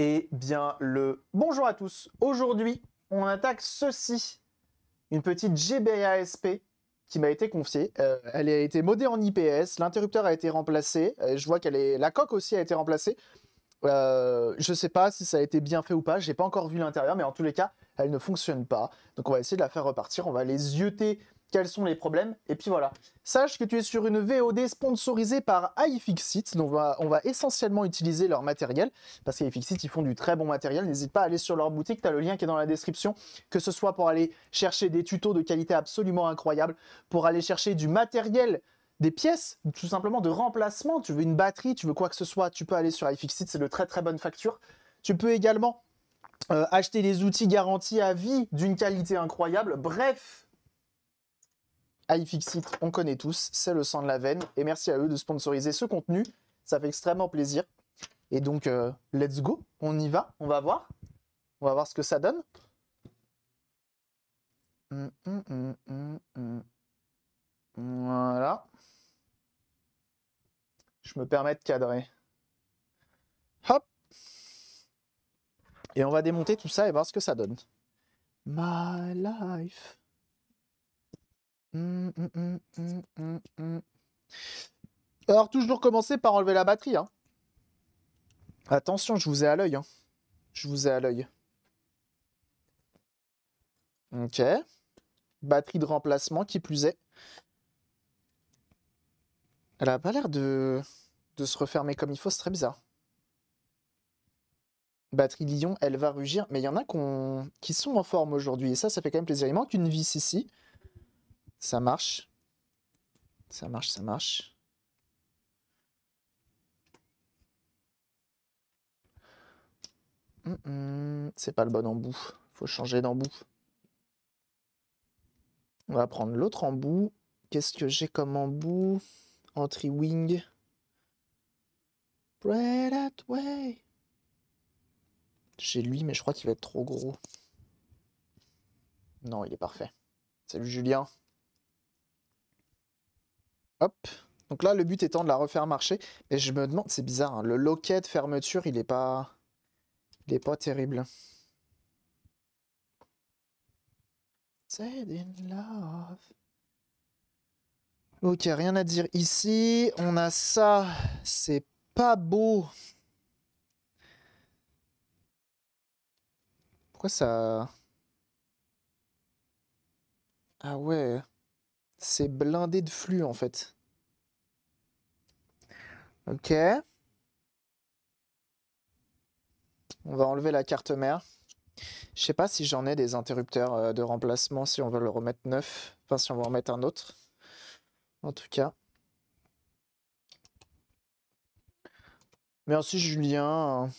Eh bien, le bonjour à tous. Aujourd'hui, on attaque ceci. Une petite GBASP qui m'a été confiée. Elle a été modée en IPS. L'interrupteur a été remplacé. Je vois la coque aussi a été remplacée. Je sais pas si ça a été bien fait ou pas. J'ai pas encore vu l'intérieur, mais en tous les cas, elle ne fonctionne pas. Donc on va essayer de la faire repartir. On va les yeuter. Quels sont les problèmes? Et puis voilà. Sache que tu es sur une VOD sponsorisée par iFixit. Donc on va essentiellement utiliser leur matériel. Parce qu'iFixit, ils font du très bon matériel. N'hésite pas à aller sur leur boutique. Tu as le lien qui est dans la description. Que ce soit pour aller chercher des tutos de qualité absolument incroyable. Pour aller chercher du matériel, des pièces, tout simplement de remplacement. Tu veux une batterie, tu veux quoi que ce soit, tu peux aller sur iFixit. C'est de très très bonne facture. Tu peux également acheter des outils garantis à vie d'une qualité incroyable. Bref, iFixit, on connaît tous, c'est le sang de la veine. Et merci à eux de sponsoriser ce contenu. Ça fait extrêmement plaisir. Et donc, let's go, on y va, on va voir. On va voir ce que ça donne. Voilà. Je me permets de cadrer. Hop. Et on va démonter tout ça et voir ce que ça donne. My life. Alors, toujours commencer par enlever la batterie. Hein. Attention, je vous ai à l'œil. Hein. Je vous ai à l'œil. Ok. Batterie de remplacement, qui plus est. Elle a pas l'air de se refermer comme il faut, c'est très bizarre. Batterie Lyon, elle va rugir. Mais il y en a qui sont en forme aujourd'hui. Et ça fait quand même plaisir. Il manque une vis ici. Ça marche. Ça marche, ça marche. C'est pas le bon embout. Faut changer d'embout. On va prendre l'autre embout. Qu'est-ce que j'ai comme embout? Entry-wing. Pray that way. J'ai lui, mais je crois qu'il va être trop gros. Non, il est parfait. Salut Julien. Hop. Donc là, le but étant de la refaire marcher. Et je me demande, c'est bizarre, hein, le loquet de fermeture, il est pas terrible. Dead in love. Ok, rien à dire ici. On a ça. C'est pas beau. Pourquoi ça... Ah ouais. C'est blindé de flux, en fait. Ok. On va enlever la carte mère. Je sais pas si j'en ai des interrupteurs de remplacement, si on veut le remettre neuf. Enfin, si on va en remettre un autre. En tout cas. Merci Julien.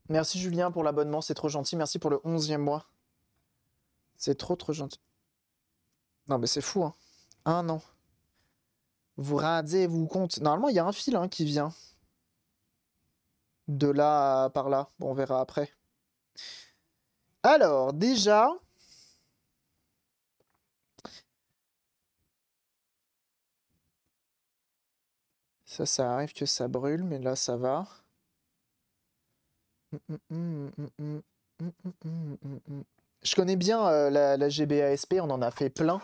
Merci Julien pour l'abonnement, c'est trop gentil. Merci pour le 11e mois. C'est trop gentil. Non mais c'est fou, hein. Un an. Vous rendez-vous compte? Normalement, il y a un fil hein, qui vient. De là par là. Bon, on verra après. Alors, déjà... Ça arrive que ça brûle, mais là, ça va. Je connais bien la GBASP, on en a fait plein.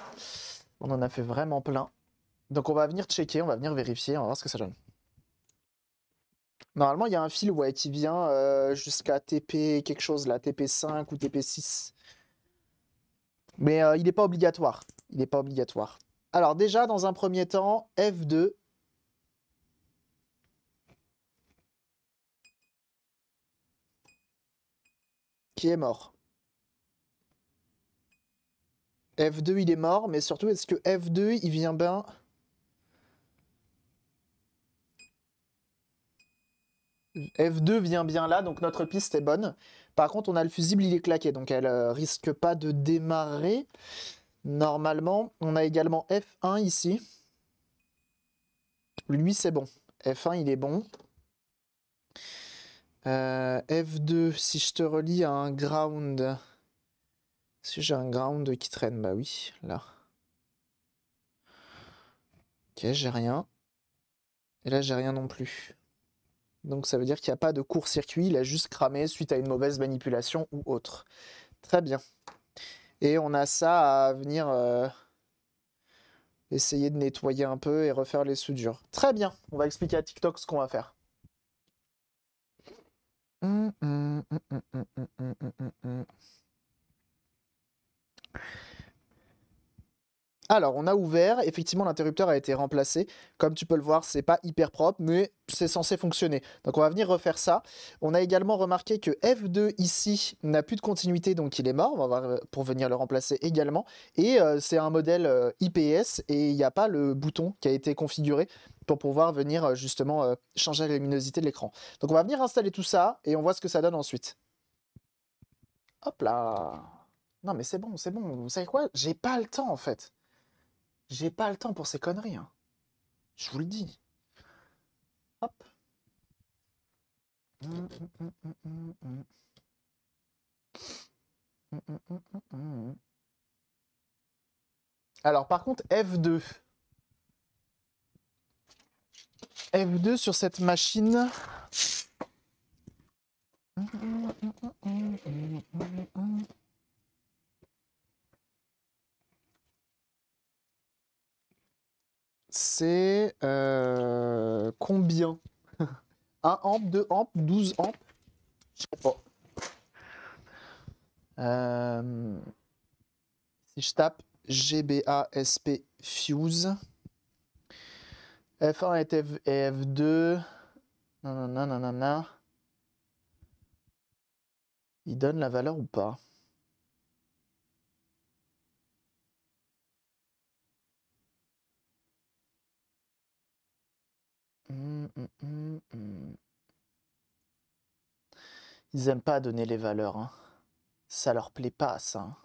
On en a fait vraiment plein. Donc on va venir checker, on va venir vérifier, on va voir ce que ça donne. Normalement, il y a un fil ouais, qui vient jusqu'à TP quelque chose là, TP5 ou TP6. Mais il n'est pas obligatoire. Il n'est pas obligatoire. Alors déjà, dans un premier temps, F2. Qui est mort. F2, il est mort, mais surtout, est-ce que F2, il vient bien... F2 vient bien là, donc notre piste est bonne. Par contre, on a le fusible, il est claqué, donc elle risque pas de démarrer. Normalement, on a également F1 ici. Lui, c'est bon. F1, il est bon. F2, si je te relie à un ground... Si j'ai un ground qui traîne, bah oui, là. Ok, j'ai rien. Et là, j'ai rien non plus. Donc ça veut dire qu'il n'y a pas de court-circuit, il a juste cramé suite à une mauvaise manipulation ou autre. Très bien. Et on a ça à venir essayer de nettoyer un peu et refaire les soudures. Très bien, on va expliquer à TikTok ce qu'on va faire. Alors, on a ouvert, effectivement, l'interrupteur a été remplacé. Comme tu peux le voir, c'est pas hyper propre, mais c'est censé fonctionner. Donc, on va venir refaire ça. On a également remarqué que F2 ici n'a plus de continuité, donc il est mort. On va voir pour venir le remplacer également. Et c'est un modèle IPS et il n'y a pas le bouton qui a été configuré pour pouvoir venir justement changer la luminosité de l'écran. Donc, on va venir installer tout ça et on voit ce que ça donne ensuite. Hop là! Non, mais c'est bon, c'est bon. Vous savez quoi? J'ai pas le temps en fait. J'ai pas le temps pour ces conneries, hein. Je vous le dis. Hop. Alors par contre, F2. F2 sur cette machine. C'est combien? 1 amp, 2 amps, 12 amps? Je sais pas. Si je tape GBASP Fuse, F1 et F2, nanana, il donne la valeur ou pas? Ils aiment pas donner les valeurs, hein. Ça leur plaît pas, ça, hein.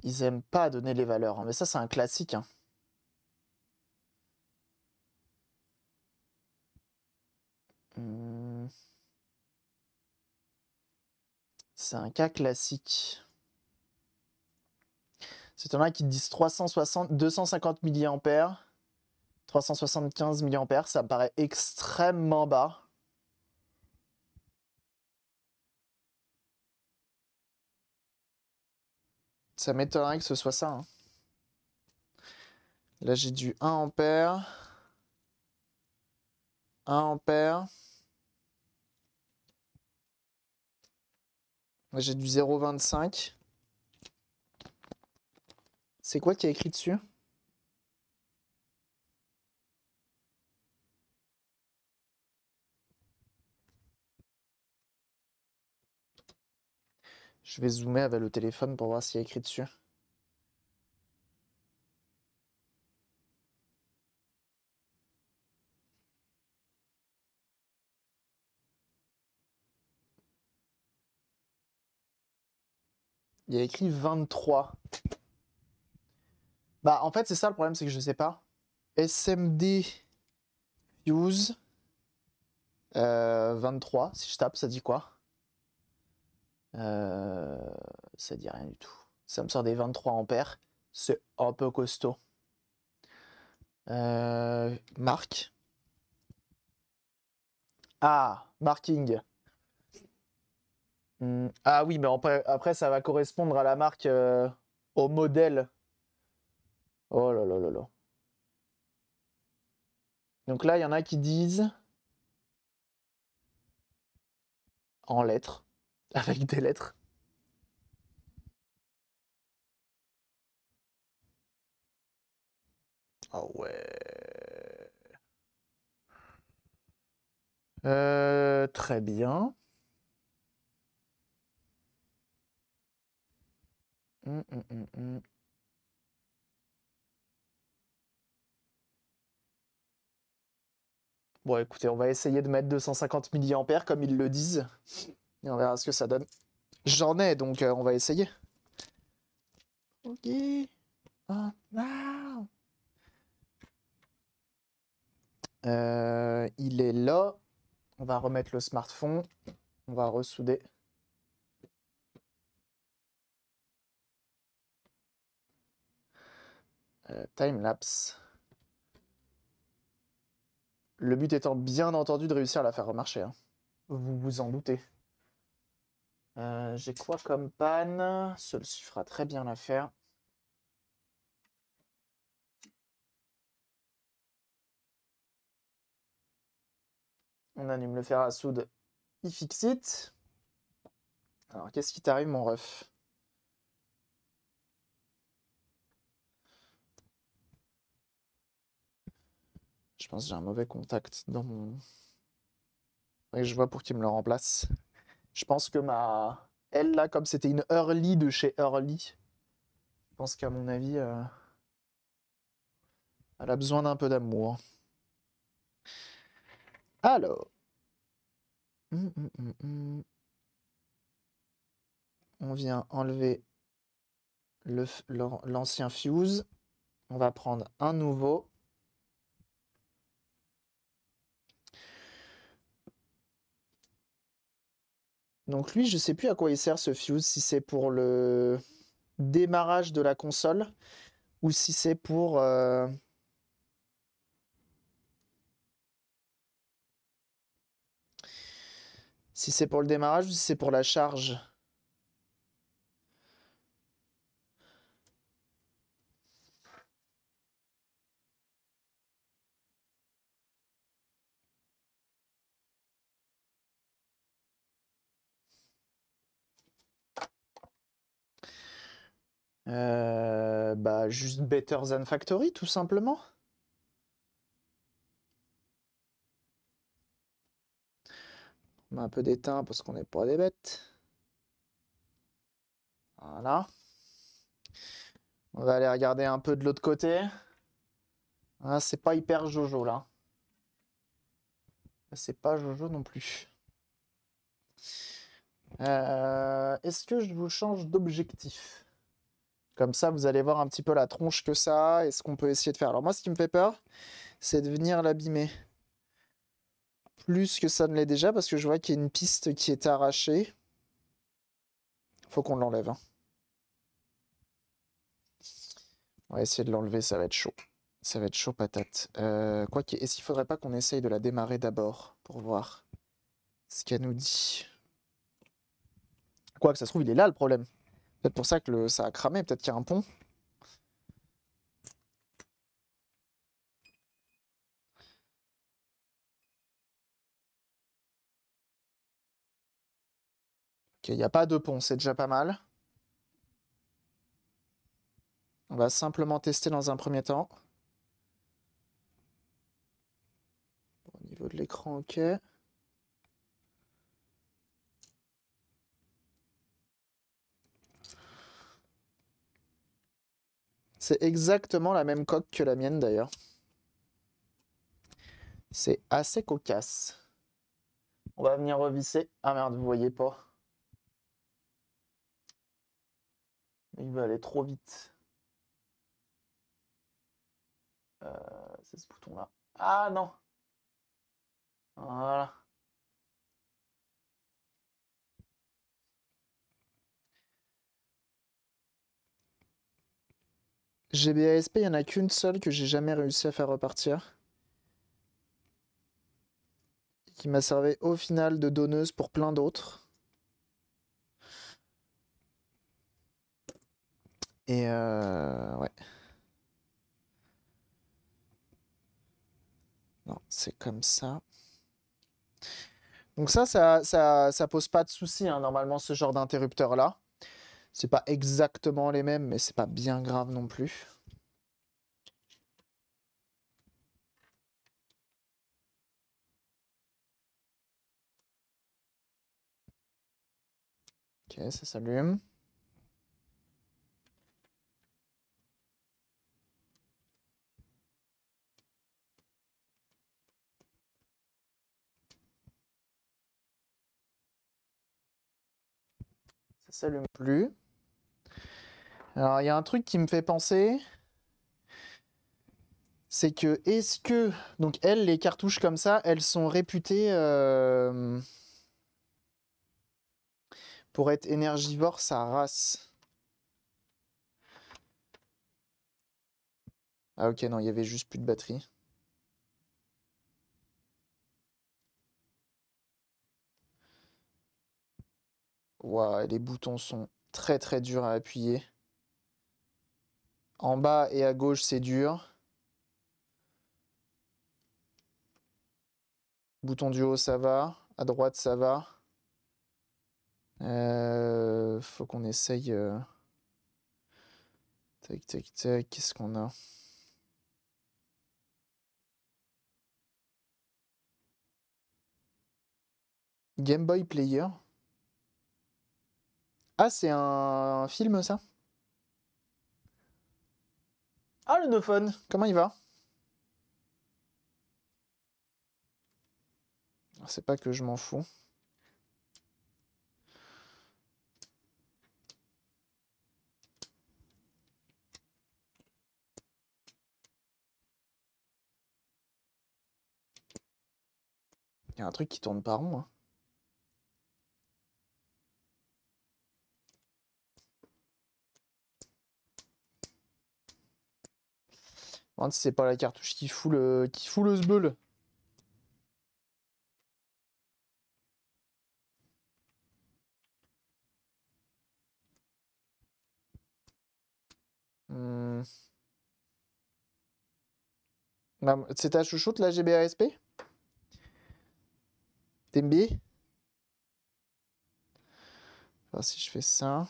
Ils aiment pas donner les valeurs, hein. Mais ça, c'est un classique, hein. C'est un cas classique. C'est un qui te disent 250 mA, 375 mA, ça me paraît extrêmement bas. Ça m'étonnerait que ce soit ça, hein. Là, j'ai du 1 ampère. 1 ampère. Là, j'ai du 0,25. C'est quoi qui est écrit dessus? Je vais zoomer avec le téléphone pour voir s'il y a écrit dessus. Il y a écrit 23. Bah, en fait, c'est ça le problème, c'est que je sais pas. SMD Fuse 23, si je tape, ça dit quoi? Ça dit rien du tout. Ça me sort des 23 ampères. C'est un peu costaud. Marque. Ah, marking. Ah oui, mais après, ça va correspondre à la marque, au modèle. Oh là là là là. Donc là, il y en a qui disent en lettres, avec des lettres. Ah ouais. Très bien. Bon, écoutez, on va essayer de mettre 250 mA comme ils le disent. Et on verra ce que ça donne. J'en ai, donc on va essayer. Ok. Oh, non. Il est là. On va remettre le smartphone. On va ressouder. Timelapse. Le but étant bien entendu de réussir à la faire remarcher. Hein. Vous vous en doutez. J'ai quoi comme panne? Celui-ci fera très bien l'affaire. On allume le fer à soude. iFixit. Alors, qu'est-ce qui t'arrive, mon ref? Je pense que j'ai un mauvais contact dans mon... Et je vois pour qu'il me le remplace. Je pense que elle, là, comme c'était une early de chez Early, je pense qu'à mon avis, elle a besoin d'un peu d'amour. Alors. On vient enlever l'ancien fuse. On va prendre un nouveau. Donc lui, je sais plus à quoi il sert ce fuse, si c'est pour le démarrage de la console ou si c'est pour... Si c'est pour le démarrage ou si c'est pour la charge. Bah juste Better Than Factory, tout simplement. On met un peu d'étain parce qu'on n'est pas des bêtes. Voilà. On va aller regarder un peu de l'autre côté. Ah, c'est pas hyper Jojo là. C'est pas Jojo non plus. Est-ce que je vous change d'objectif? Comme ça, vous allez voir un petit peu la tronche que ça a et ce qu'on peut essayer de faire. Alors moi, ce qui me fait peur, c'est de venir l'abîmer. Plus que ça ne l'est déjà, parce que je vois qu'il y a une piste qui est arrachée. Faut qu'on l'enlève. Hein. On va essayer de l'enlever, ça va être chaud. Ça va être chaud patate. Quoique, est-ce qu'il faudrait pas qu'on essaye de la démarrer d'abord pour voir ce qu'elle nous dit? Quoi que ça se trouve, il est là le problème. Peut-être pour ça que ça a cramé, peut-être qu'il y a un pont. Ok, il n'y a pas de pont, c'est déjà pas mal. On va simplement tester dans un premier temps. Au niveau de l'écran, ok. C'est exactement la même coque que la mienne d'ailleurs. C'est assez cocasse. On va venir revisser. Ah merde, vous voyez pas. Il va aller trop vite. C'est ce bouton-là. Ah non. Voilà. GBASP, il n'y en a qu'une seule que j'ai jamais réussi à faire repartir. Qui m'a servi au final de donneuse pour plein d'autres. Et ouais. Non, c'est comme ça. Donc ça pose pas de souci, hein, normalement, ce genre d'interrupteur-là. C'est pas exactement les mêmes, mais c'est pas bien grave non plus. Ok, ça s'allume. Ça s'allume plus. Alors, il y a un truc qui me fait penser, c'est que est-ce que donc elles, les cartouches comme ça, elles sont réputées pour être énergivores, sa race. Ah ok, non, il y avait juste plus de batterie. Waouh, les boutons sont très très durs à appuyer. En bas et à gauche, c'est dur. Bouton du haut, ça va. À droite, ça va. Faut qu'on essaye. Tac, tac, tac. Qu'est-ce qu'on a? Game Boy Player. Ah, c'est un film, ça? Ah, le Nophone, comment il va? C'est pas que je m'en fous. Il y a un truc qui tourne pas rond, hein. Je me demande si c'est pas la cartouche qui fout le sbeul. Hmm. C'est ta chouchoute, la GBASP? T'aimes bien? Alors, si je fais ça.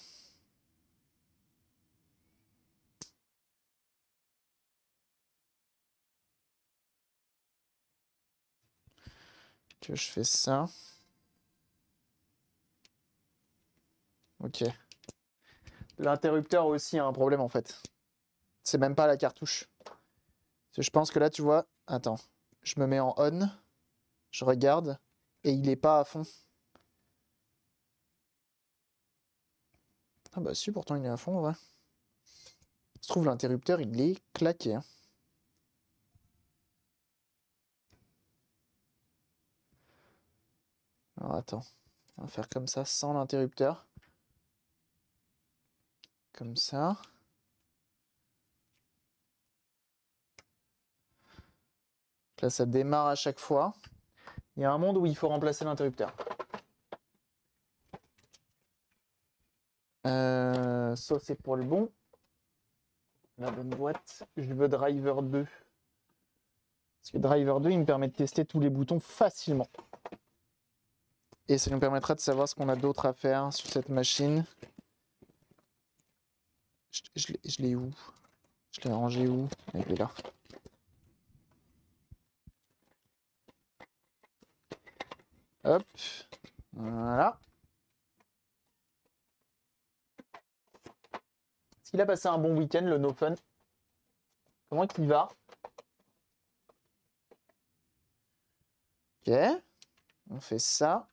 Que je fais ça. Ok. L'interrupteur aussi a un problème en fait. C'est même pas la cartouche. Parce que je pense que là, tu vois. Attends. Je me mets en on. Je regarde. Et il est pas à fond. Ah bah si, pourtant il est à fond, ouais. Se trouve, l'interrupteur, il est claqué, hein. Alors attends. On va faire comme ça, sans l'interrupteur. Comme ça. Là, ça démarre à chaque fois. Il y a un monde où il faut remplacer l'interrupteur. Ça, c'est pour le bon. La bonne boîte. Je veux Driver 2. Parce que Driver 2, il me permet de tester tous les boutons facilement. Et ça nous permettra de savoir ce qu'on a d'autre à faire sur cette machine. Je l'ai où? Je l'ai rangé où? Il est là. Hop. Voilà. Est-ce qu'il a passé un bon week-end, le No Fun? Comment il va? Ok. On fait ça.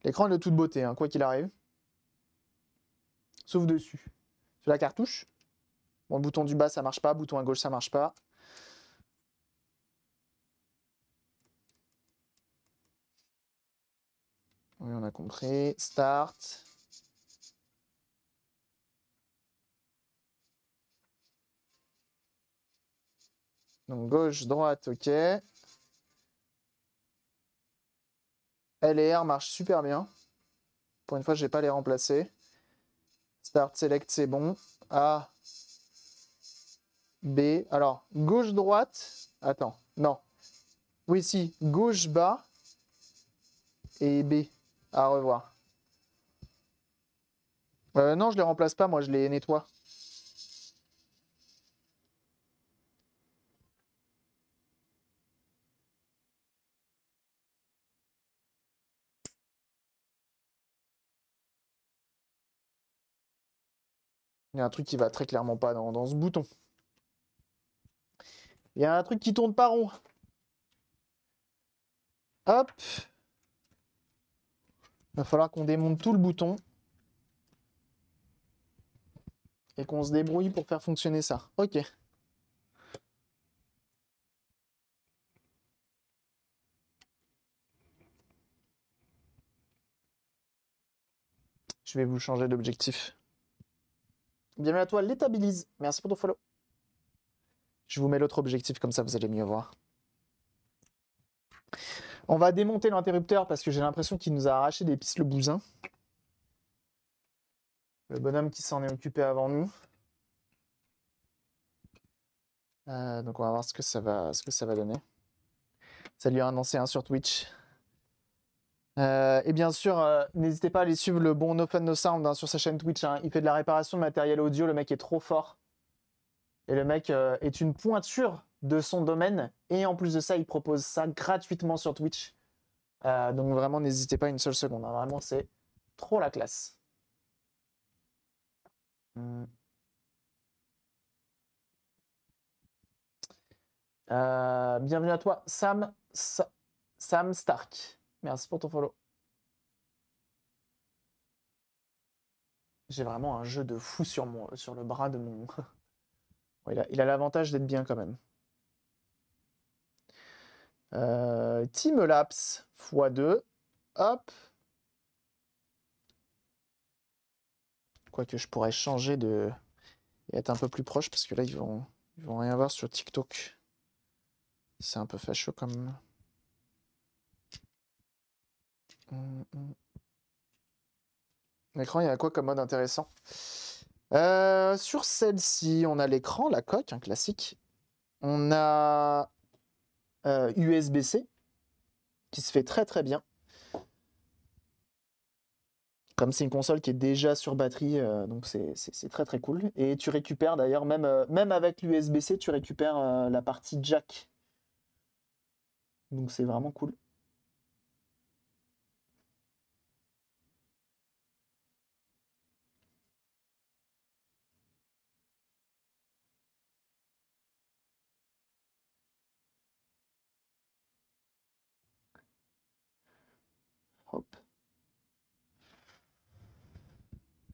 L'écran est de toute beauté, hein, quoi qu'il arrive. Sauf dessus. Sur la cartouche. Bon, le bouton du bas, ça marche pas. Bouton à gauche, ça marche pas. Oui, on a compris. Start. Donc gauche, droite, ok. L et R marchent super bien. Pour une fois, je vais pas les remplacer. Start, select, c'est bon. A, B. Alors, gauche, droite. Attends, non. Oui, si. Gauche, bas. Et B. À revoir. Non, je les remplace pas, moi, je les nettoie. Il y a un truc qui va très clairement pas dans ce bouton. Il y a un truc qui tourne pas rond. Hop. Il va falloir qu'on démonte tout le bouton. Et qu'on se débrouille pour faire fonctionner ça. Ok. Je vais vous changer d'objectif. Bienvenue à toi, l'étabilise. Merci pour ton follow. Je vous mets l'autre objectif, comme ça vous allez mieux voir. On va démonter l'interrupteur parce que j'ai l'impression qu'il nous a arraché des pistes le bousin. Le bonhomme qui s'en est occupé avant nous. Donc on va voir ce que ça va donner. Ça lui a annoncé un sur Twitch. Et bien sûr, n'hésitez pas à aller suivre le bon No Fun No Sound hein, sur sa chaîne Twitch. Hein. Il fait de la réparation de matériel audio. Le mec est trop fort. Et le mec est une pointure de son domaine. Et en plus de ça, il propose ça gratuitement sur Twitch. Donc vraiment, n'hésitez pas une seule seconde. Hein. Vraiment, c'est trop la classe. Bienvenue à toi, Sam Stark. Merci pour ton follow. J'ai vraiment un jeu de fou sur le bras de mon... il a l'avantage d'être bien quand même. Teamlapse x2. Hop. Quoique je pourrais changer de... et être un peu plus proche parce que là, ils vont rien voir sur TikTok. C'est un peu fâcheux comme... L'écran, il y a quoi comme mode intéressant? Sur celle-ci, on a l'écran, la coque, un classique. On a USB-C, qui se fait très très bien. Comme c'est une console qui est déjà sur batterie, donc c'est très très cool. Et tu récupères d'ailleurs, même avec l'USB-C, tu récupères la partie jack. Donc c'est vraiment cool. Hop.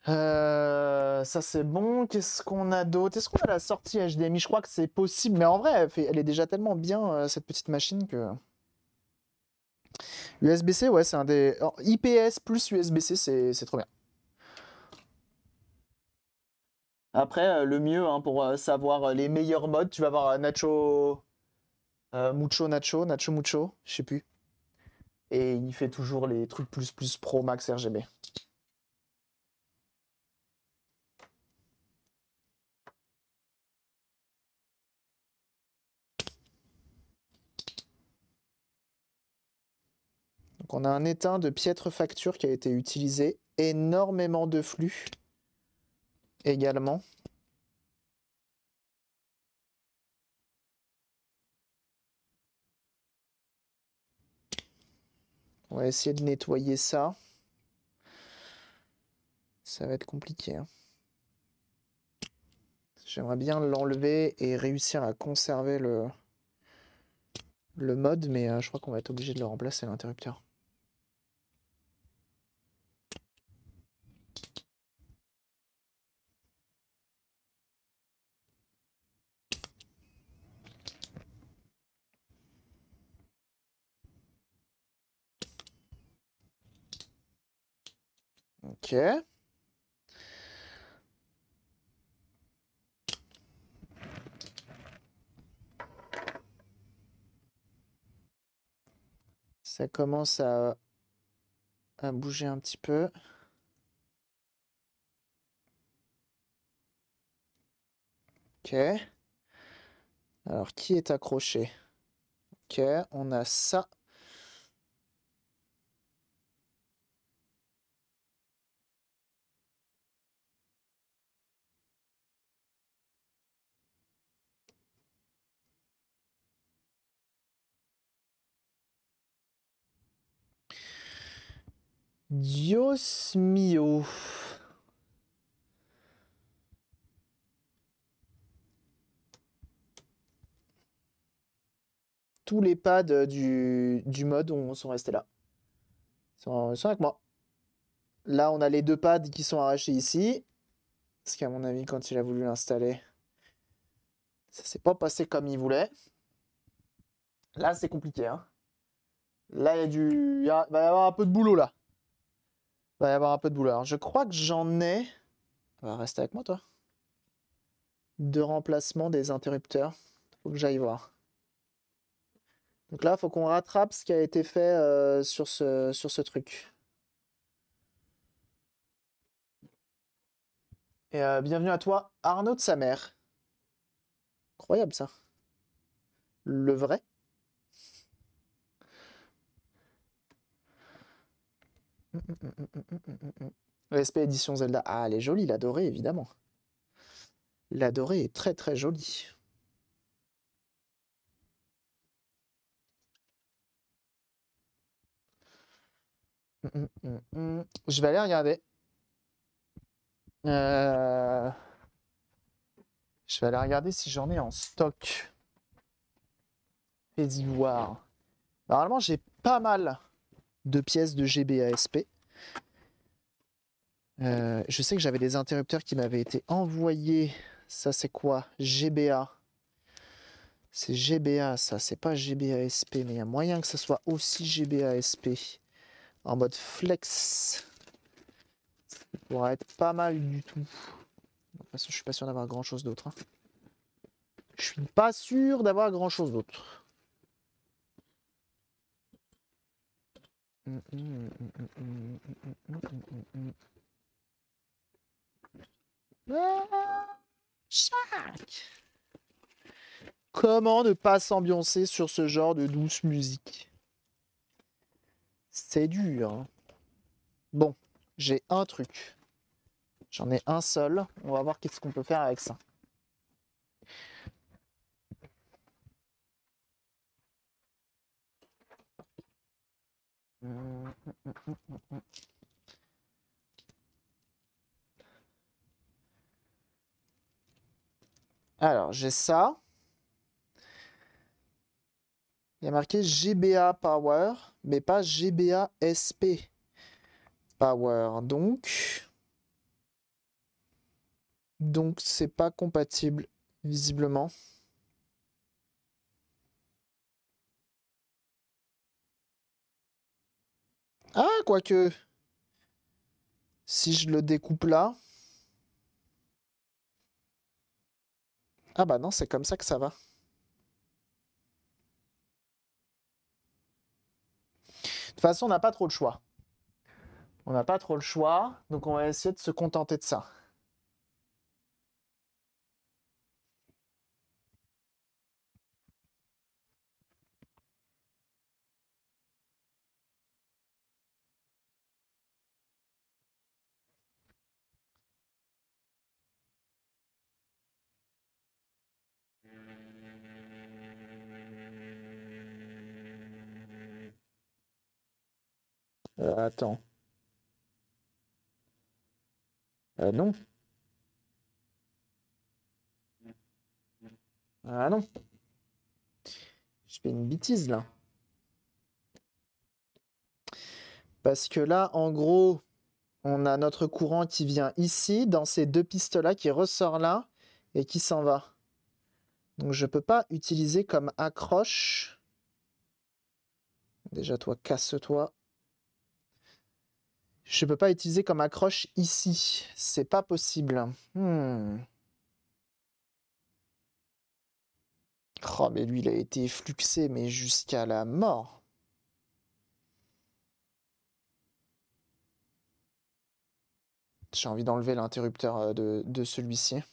Ça c'est bon. Qu'est-ce qu'on a d'autre? Est-ce qu'on a la sortie HDMI? Je crois que c'est possible, mais en vrai, elle est déjà tellement bien cette petite machine que. USB-C, ouais, c'est un des. Alors, IPS plus USB-C, c'est trop bien. Après, le mieux hein, pour savoir les meilleurs modes, tu vas voir Nacho. Nacho Mucho, je sais plus. Et il fait toujours les trucs plus pro max RGB. Donc on a un éteint de piètre facture qui a été utilisé. Énormément de flux également. On va essayer de nettoyer ça. Ça va être compliqué. Hein. J'aimerais bien l'enlever et réussir à conserver le mode, mais je crois qu'on va être obligé de le remplacer l'interrupteur. Ok. Ça commence à bouger un petit peu. Ok. Alors, qui est accroché? Ok, on a ça. Dios mio. Tous les pads du mode sont restés là. Ils sont avec moi. Là, on a les deux pads qui sont arrachés ici. Parce qu'à mon avis, quand il a voulu l'installer, ça s'est pas passé comme il voulait. Là, c'est compliqué. Hein. Là, il va y avoir un peu de boulot là. Il va y avoir un peu de douleur. Je crois que j'en ai... Va rester avec moi, toi. De remplacement des interrupteurs. Faut que j'aille voir. Donc là, il faut qu'on rattrape ce qui a été fait sur ce truc. Et bienvenue à toi, Arnaud de sa mère. Incroyable ça. Le vrai. SP édition Zelda. Ah, elle est jolie, la dorée, évidemment. La dorée est très très jolie. Je vais aller regarder. Je vais aller regarder si j'en ai en stock. Fais-y voir. Normalement, j'ai pas mal de pièces de GBASP. Je sais que j'avais des interrupteurs qui m'avaient été envoyés. Ça, c'est quoi? GBA. C'est GBA, ça. C'est pas GBASP, mais il y a moyen que ce soit aussi GBASP. En mode flex. Ça pourrait être pas mal du tout. De toute façon, je suis pas sûr d'avoir grand chose d'autre. Hein. Je suis pas sûr d'avoir grand chose d'autre. Comment ne pas s'ambiancer sur ce genre de douce musique? C'est dur. Hein. Bon, j'ai un truc. J'en ai un seul. On va voir qu'est-ce qu'on peut faire avec ça. Alors, j'ai ça. Il y a marqué GBA Power, mais pas GBA SP Power. Donc c'est pas compatible, visiblement. Ah, quoique. Si je le découpe là. Ah bah non, c'est comme ça que ça va. De toute façon, on n'a pas trop le choix. On n'a pas trop le choix, donc on va essayer de se contenter de ça. Attends. Non. Ah non. Je fais une bêtise là. Parce que là, en gros, on a notre courant qui vient ici, dans ces deux pistes-là, qui ressort là et qui s'en va. Donc je peux pas utiliser comme accroche. Déjà, toi, casse-toi. Je peux pas utiliser comme accroche ici. C'est pas possible. Oh, mais lui, il a été fluxé, mais jusqu'à la mort. J'ai envie d'enlever l'interrupteur de celui-ci.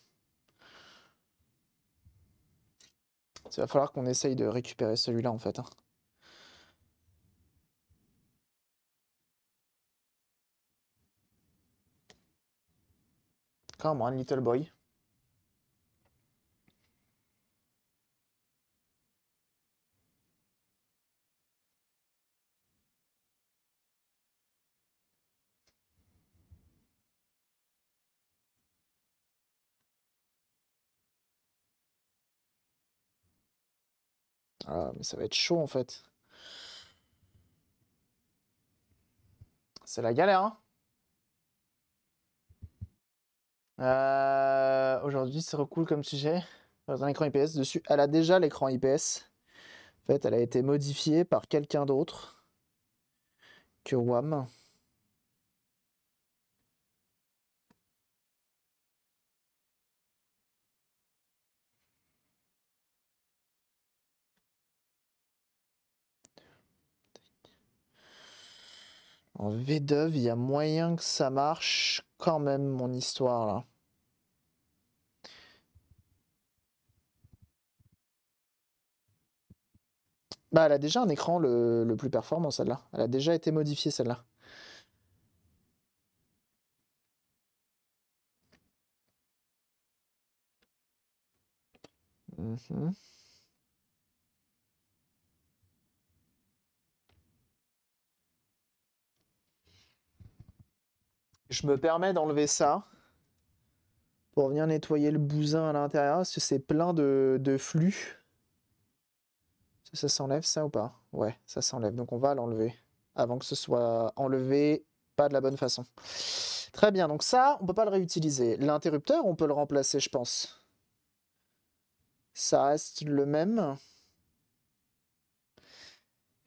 Il va falloir qu'on essaye de récupérer celui-là, en fait. Hein. Come on, little boy. Ah, mais ça va être chaud, en fait. C'est la galère, hein. Aujourd'hui, c'est cool comme sujet. Dans un écran IPS dessus. Elle a déjà l'écran IPS. En fait, elle a été modifiée par quelqu'un d'autre que WAM. En V-Dove, il y a moyen que ça marche quand même, mon histoire, là. Bah, elle a déjà un écran le plus performant, celle-là. Elle a déjà été modifiée, celle-là. Mhm. Je me permets d'enlever ça pour venir nettoyer le bousin à l'intérieur, parce que c'est plein de flux. Ça s'enlève, ça ou pas? Ouais, ça s'enlève. Donc on va l'enlever avant que ce soit enlevé pas de la bonne façon. Très bien, donc ça, on peut pas le réutiliser. L'interrupteur, on peut le remplacer, je pense. Ça reste le même.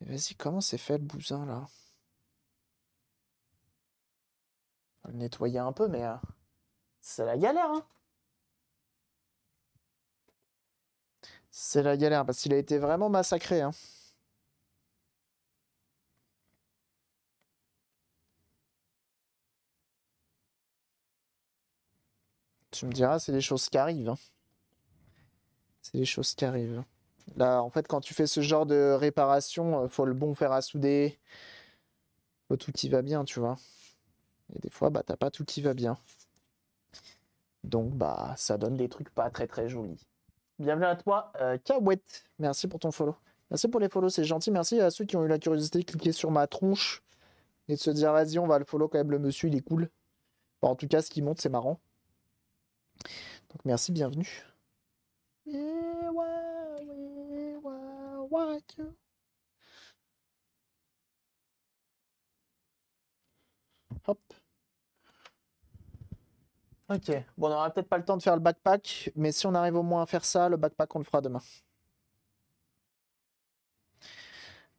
Vas-y, comment c'est fait le bousin là? On va le nettoyer un peu, mais c'est la galère, hein? C'est la galère parce qu'il a été vraiment massacré, hein. Tu me diras, c'est des choses qui arrivent, hein. C'est des choses qui arrivent. Là, en fait, quand tu fais ce genre de réparation, faut le bon fer à souder, faut tout qui va bien, tu vois. Et des fois, bah, t'as pas tout qui va bien. Donc, bah, ça donne des trucs pas très très jolis. Bienvenue à toi, Kawet. Merci pour ton follow. Merci pour les follow, c'est gentil. Merci à ceux qui ont eu la curiosité de cliquer sur ma tronche et de se dire, vas-y, on va le follow quand même, le monsieur, il est cool. Bon, en tout cas, ce qui monte, c'est marrant. Donc, merci, bienvenue. Hop. Ok, bon, on n'aura peut-être pas le temps de faire le backpack, mais si on arrive au moins à faire ça, le backpack, on le fera demain.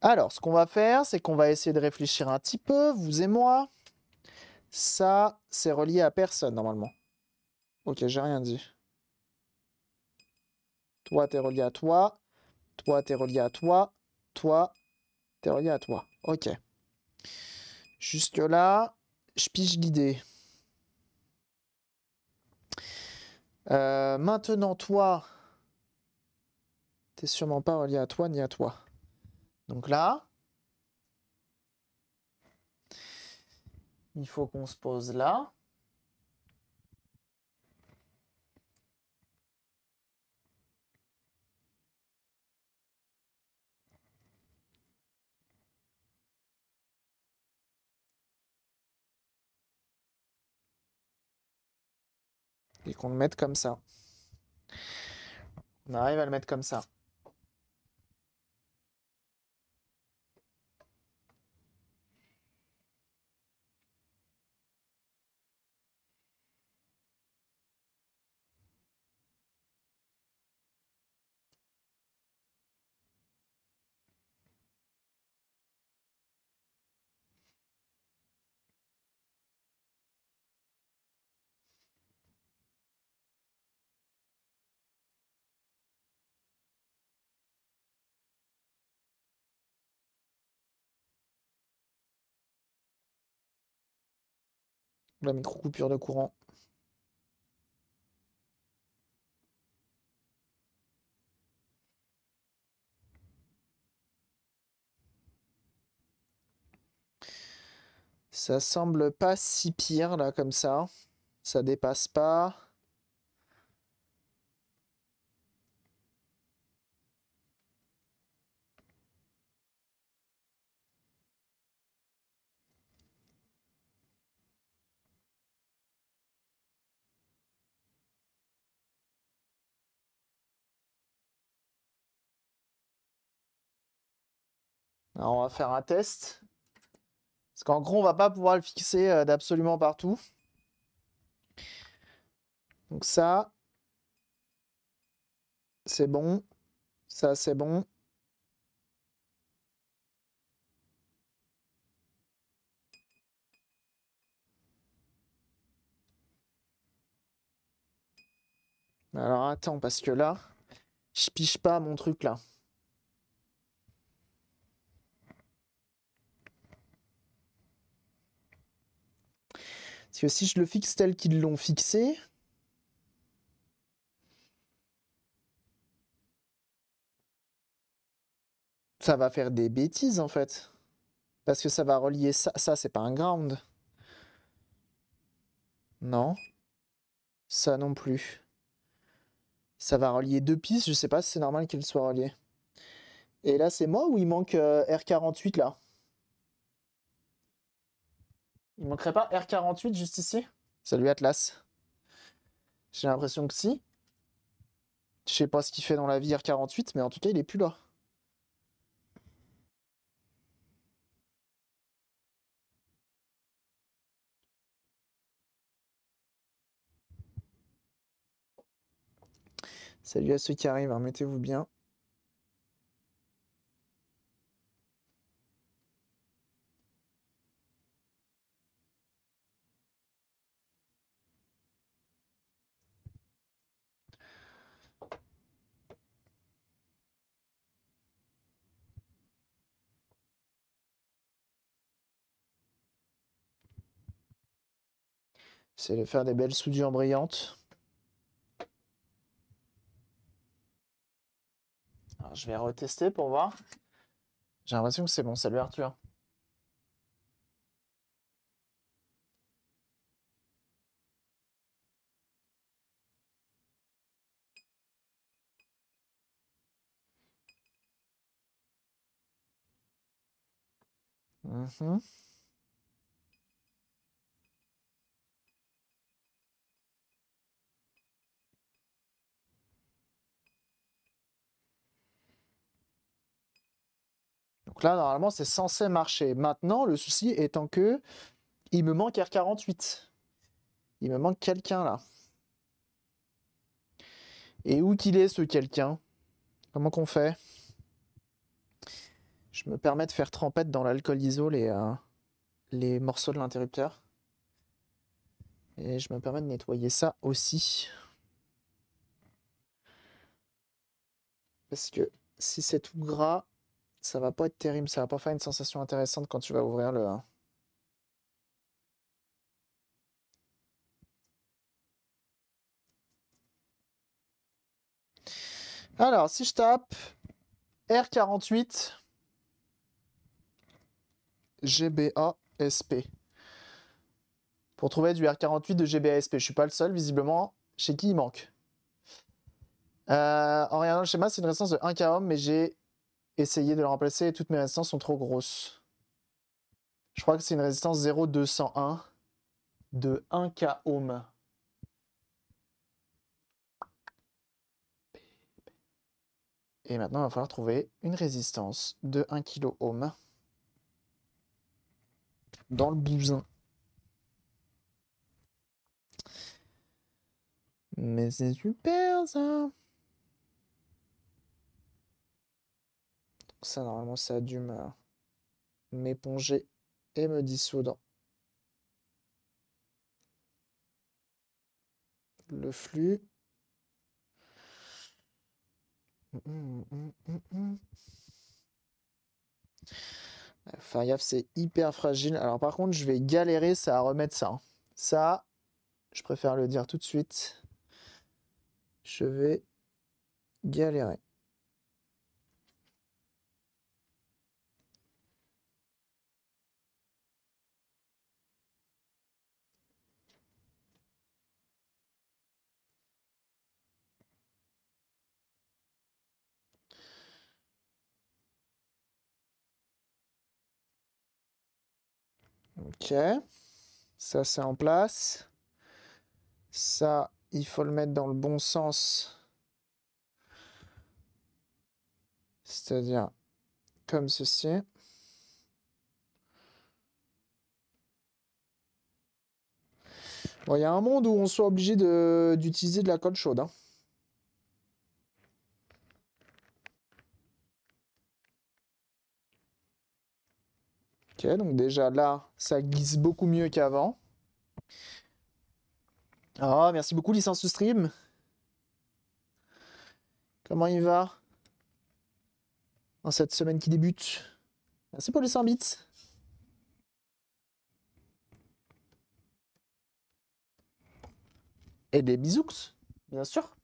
Alors, ce qu'on va faire, c'est qu'on va essayer de réfléchir un petit peu, vous et moi. Ça, c'est relié à personne, normalement. Ok, j'ai rien dit. Toi, t'es relié à toi. Toi, t'es relié à toi. Toi, t'es relié à toi. Ok. Jusque-là, je pige l'idée. Maintenant, toi, t'es sûrement pas relié à toi ni à toi. Donc là, il faut qu'on se pose là. Et qu'on le mette comme ça. On arrive à le mettre comme ça. La micro-coupure de courant. Ça semble pas si pire, là, comme ça. Ça dépasse pas. Alors, on va faire un test. Parce qu'en gros, on va pas pouvoir le fixer d'absolument partout. Donc ça, c'est bon. Ça, c'est bon. Alors, attends, parce que là, je piche pas mon truc, là. Parce que si je le fixe tel qu'ils l'ont fixé... Ça va faire des bêtises, en fait. Parce que ça va relier ça. Ça, c'est pas un ground. Non. Ça non plus. Ça va relier deux pistes. Je sais pas si c'est normal qu'elles soient reliées. Et là, c'est moi ou il manque R48, là? Il manquerait pas R48 juste ici? Salut Atlas. J'ai l'impression que si. Je sais pas ce qu'il fait dans la vie R48, mais en tout cas, il est plus là. Salut à ceux qui arrivent, hein, mettez-vous bien. C'est de faire des belles soudures brillantes. Alors, je vais retester pour voir. J'ai l'impression que c'est bon. Salut Arthur. Mhm. Donc là, normalement, c'est censé marcher. Maintenant, le souci étant que il me manque R48. Il me manque quelqu'un là. Et où qu'il est ce quelqu'un? Comment qu'on fait? Je me permets de faire trempette dans l'alcool iso les morceaux de l'interrupteur. Et je me permets de nettoyer ça aussi. Parce que si c'est tout gras, ça va pas être terrible. Ça va pas faire une sensation intéressante quand tu vas ouvrir le... Alors, si je tape R48 GBASP. Pour trouver du R48 de GBASP. Je suis pas le seul, visiblement. Chez qui il manque? En regardant le schéma, c'est une résistance de 1 k ohm, mais j'ai essayé de le remplacer et toutes mes résistances sont trop grosses. Je crois que c'est une résistance 0,201 de 1 k ohm. Et maintenant, il va falloir trouver une résistance de 1 kilo ohm dans le bousin. Mais c'est super ça. Ça, normalement, ça a dû m'éponger et me dissoudre le flux. Fariaf, c'est hyper fragile. Alors par contre, je vais galérer ça à remettre ça, hein. Ça, je préfère le dire tout de suite. Je vais galérer. Ok. Ça, c'est en place. Ça, il faut le mettre dans le bon sens. C'est-à-dire comme ceci. Bon, il y a un monde où on soit obligé d'utiliser de la colle chaude, hein. Ok, donc déjà là, ça glisse beaucoup mieux qu'avant. Ah, merci beaucoup, licence to stream. Comment il va en cette semaine qui débute? Merci pour les 100 bits. Et des bisous, bien sûr.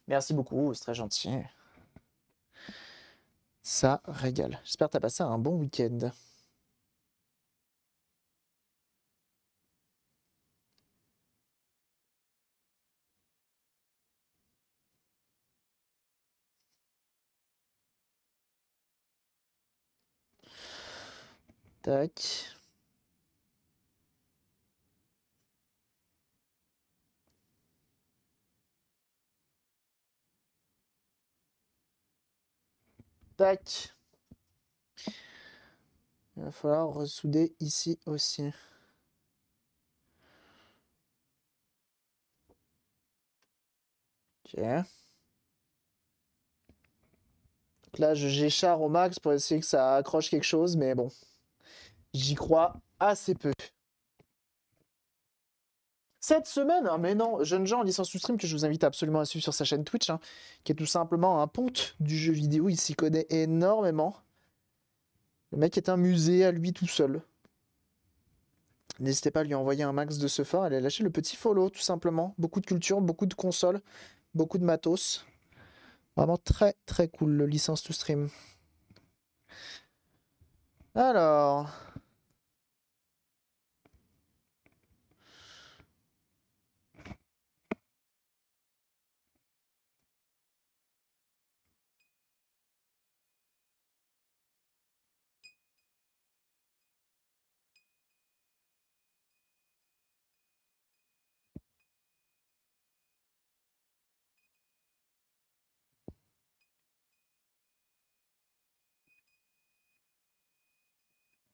Merci beaucoup, c'est très gentil. Ça régale. J'espère que tu as passé un bon week-end. Tac. Tac. Il va falloir ressouder ici aussi. Ok. Donc là, j'écharre au max pour essayer que ça accroche quelque chose, mais bon. J'y crois assez peu. Cette semaine, ah mais non, jeune gens en licence to stream que je vous invite absolument à suivre sur sa chaîne Twitch, hein, qui est tout simplement un ponte du jeu vidéo, il s'y connaît énormément. Le mec est un musée à lui tout seul. N'hésitez pas à lui envoyer un max de ce fort, elle a lâché le petit follow tout simplement. Beaucoup de culture, beaucoup de consoles, beaucoup de matos. Vraiment très très cool le licence to stream. Alors...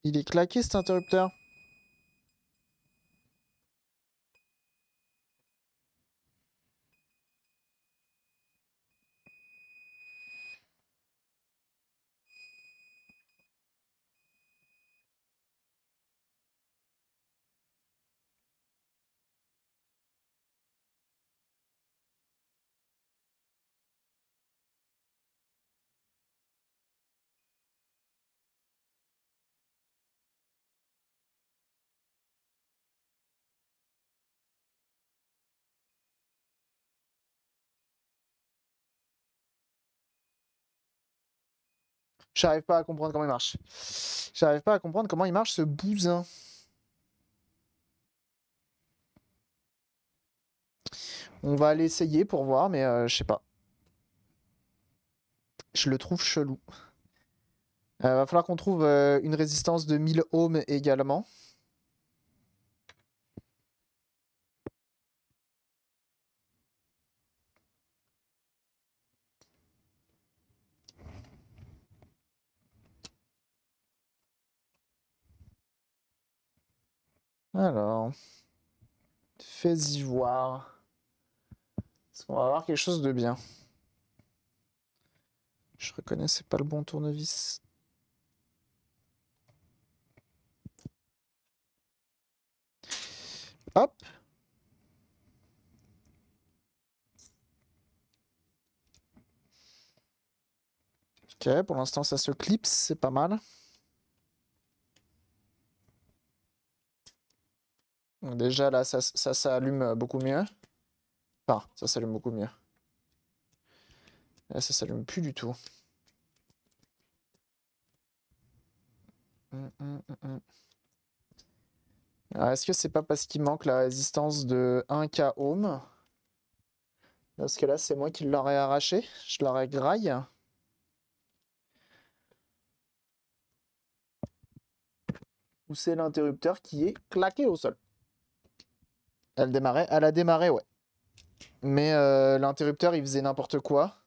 Il est claqué cet interrupteur. J'arrive pas à comprendre comment il marche. J'arrive pas à comprendre comment il marche ce bousin. On va aller essayer pour voir, mais je sais pas. Je le trouve chelou. Va falloir qu'on trouve une résistance de 1000 ohms également. Alors, fais-y voir. Est-ce qu'on va avoir quelque chose de bien? Je reconnais, c'est pas le bon tournevis. Hop. Ok, pour l'instant ça se clipse, c'est pas mal. Donc déjà là, ça s'allume beaucoup mieux. Enfin, ça s'allume beaucoup mieux. Là, ça s'allume plus du tout. Alors, est-ce que c'est pas parce qu'il manque la résistance de 1K ohm? Parce que là, c'est moi qui l'aurais arraché. Je l'aurais graille. Ou c'est l'interrupteur qui est claqué au sol? Elle a démarré, ouais. Mais l'interrupteur, il faisait n'importe quoi.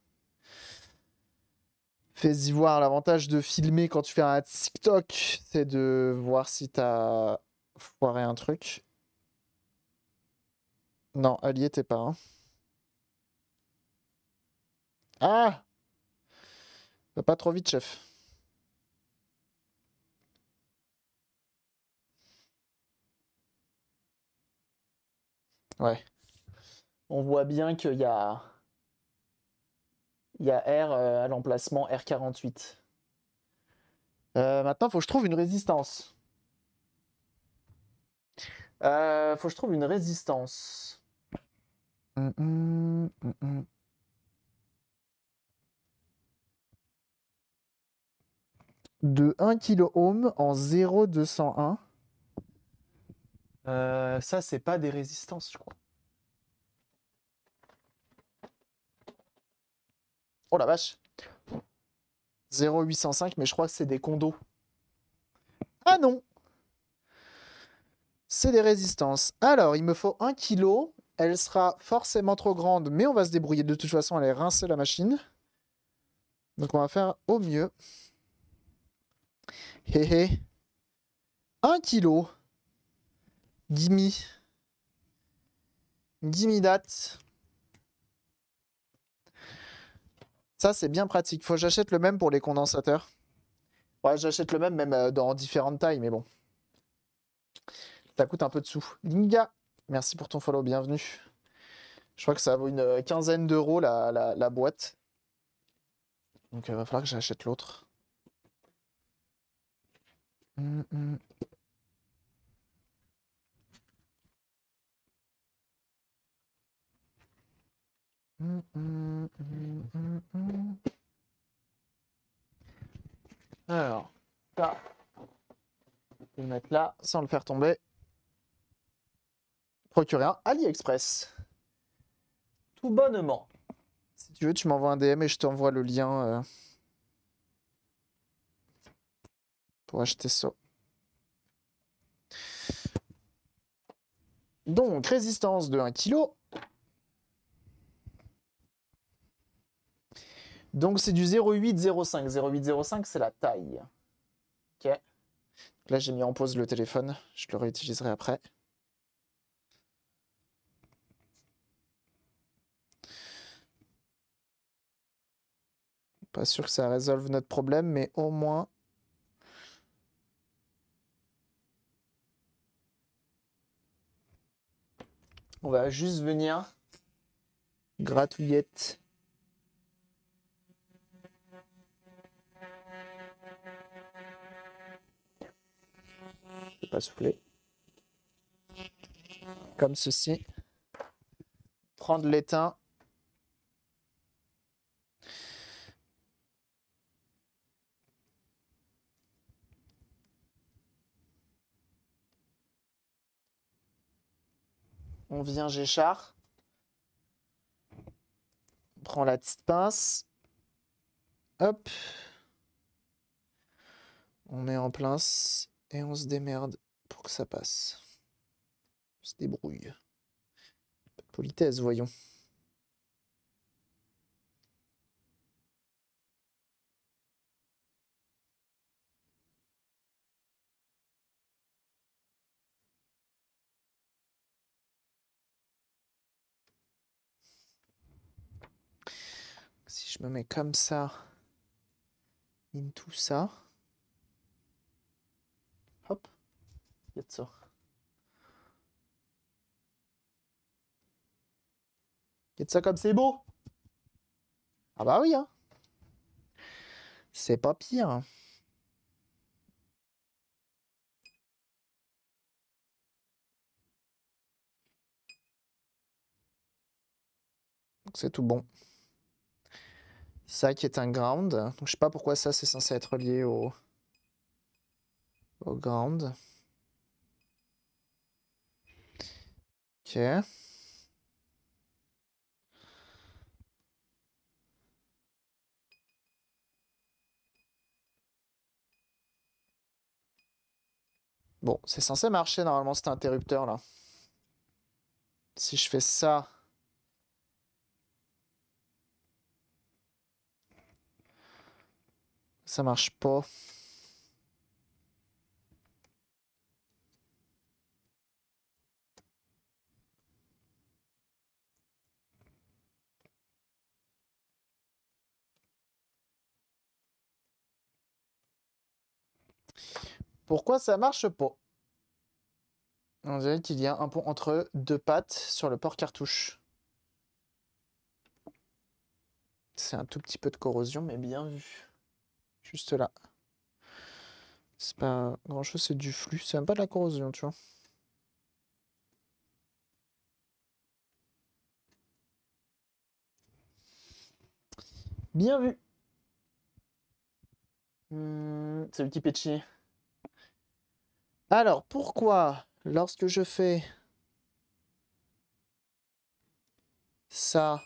Fais-y voir, l'avantage de filmer quand tu fais un TikTok, c'est de voir si t'as foiré un truc. Non, elle y était pas. Hein. Ah! Va pas trop vite, chef. Ouais. On voit bien qu'il y a... Il y a R à l'emplacement R48. Maintenant, faut que je trouve une résistance. Faut que je trouve une résistance. De 1 kilo-ohm en 0,201. Ça, c'est pas des résistances, je crois. Oh la vache. 0,805, mais je crois que c'est des condos. Ah non! C'est des résistances. Alors, il me faut 1 kilo. Elle sera forcément trop grande, mais on va se débrouiller. De toute façon, elle est rincée la machine. Donc, on va faire au mieux. Hé hé. 1 kilo. Gimme. Gimme that. Ça, c'est bien pratique. Faut que j'achète le même pour les condensateurs. Ouais, j'achète le même dans différentes tailles, mais bon. Ça coûte un peu de sous. Linga, merci pour ton follow, bienvenue. Je crois que ça vaut une quinzaine d'euros la boîte. Donc il va falloir que j'achète l'autre. Alors, ça, je vais le mettre là sans le faire tomber. Procurer un AliExpress. Tout bonnement. Si tu veux, tu m'envoies un DM et je t'envoie le lien pour acheter ça. Donc, résistance de 1 kg. Donc, c'est du 0,805. 0,805, c'est la taille. Ok. Là, j'ai mis en pause le téléphone. Je le réutiliserai après. Pas sûr que ça résolve notre problème, mais au moins... On va juste venir gratouillette. Je vais pas souffler. Comme ceci. Prendre l'étain. On vient Géchard. On prend la petite pince. Hop. On met en pince et on se démerde pour que ça passe. On se débrouille. Peu de politesse, voyons. Si je me mets comme ça, into ça. Hop. Il y a de ça. Il y a de ça comme c'est beau. Ah bah oui, hein. C'est pas pire. C'est tout bon. Ça qui est un ground. Donc je sais pas pourquoi ça c'est censé être lié au ground. Ok. Bon, c'est censé marcher normalement cet interrupteur là. Si je fais ça. Ça marche pas. Pourquoi ça marche pas? On dirait qu'il y a un pont entre deux pattes sur le port cartouche. C'est un tout petit peu de corrosion, mais bien vu. Juste là. C'est pas grand chose, c'est du flux. C'est même pas de la corrosion, tu vois. Bien vu. C'est Wikipédia. Alors, pourquoi, lorsque je fais ça,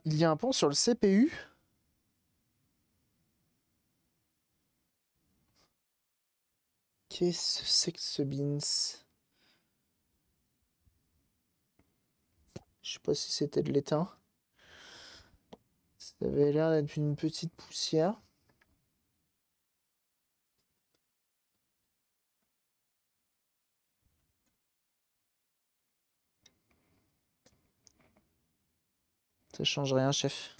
il y a un pont sur le CPU? Qu'est-ce que c'est que ce beans? Je sais pas si c'était de l'étain. Ça avait l'air d'être une petite poussière. Ça change rien, chef.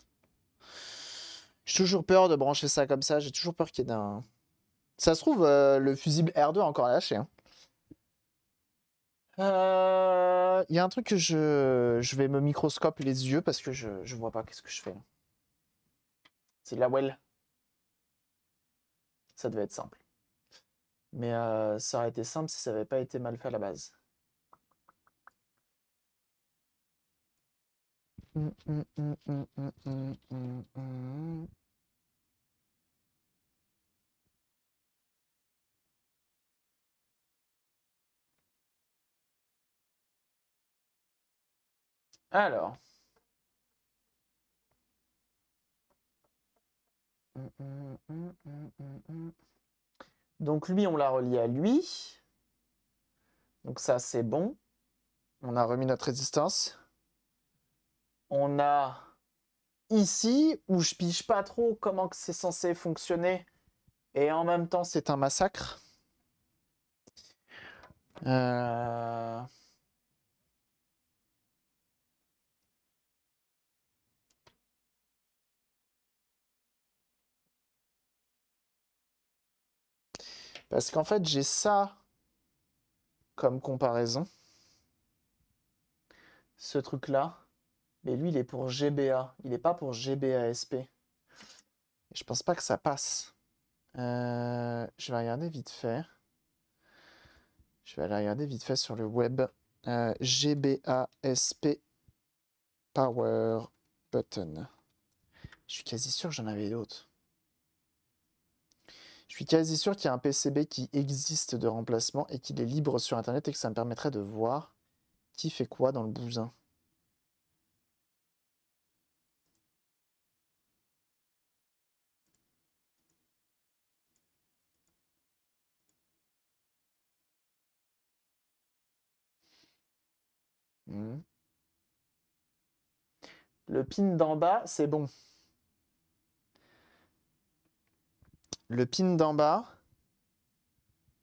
J'ai toujours peur de brancher ça comme ça. J'ai toujours peur qu'il y ait d'un... Ça se trouve, le fusible R2 a encore lâché. Hein. Il y a un truc que je vais me microscope les yeux parce que je vois pas qu'est-ce que je fais. Là. C'est de la well. Ça devait être simple. Mais ça aurait été simple si ça avait pas été mal fait à la base. Alors. Donc lui, on l'a relié à lui. Donc ça, c'est bon. On a remis notre résistance. On a ici, où je pige pas trop comment c'est censé fonctionner. Et en même temps, c'est un massacre. Parce qu'en fait, j'ai ça comme comparaison. Ce truc-là. Mais lui, il est pour GBA. Il n'est pas pour GBASP. Je pense pas que ça passe. Je vais regarder vite fait. Je vais aller regarder vite fait sur le web. GBASP Power Button. Je suis quasi sûr que j'en avais d'autres. Je suis quasi sûr qu'il y a un PCB qui existe de remplacement et qu'il est libre sur Internet et que ça me permettrait de voir qui fait quoi dans le bousin. Le pin d'en bas, c'est bon. Le pin d'en bas,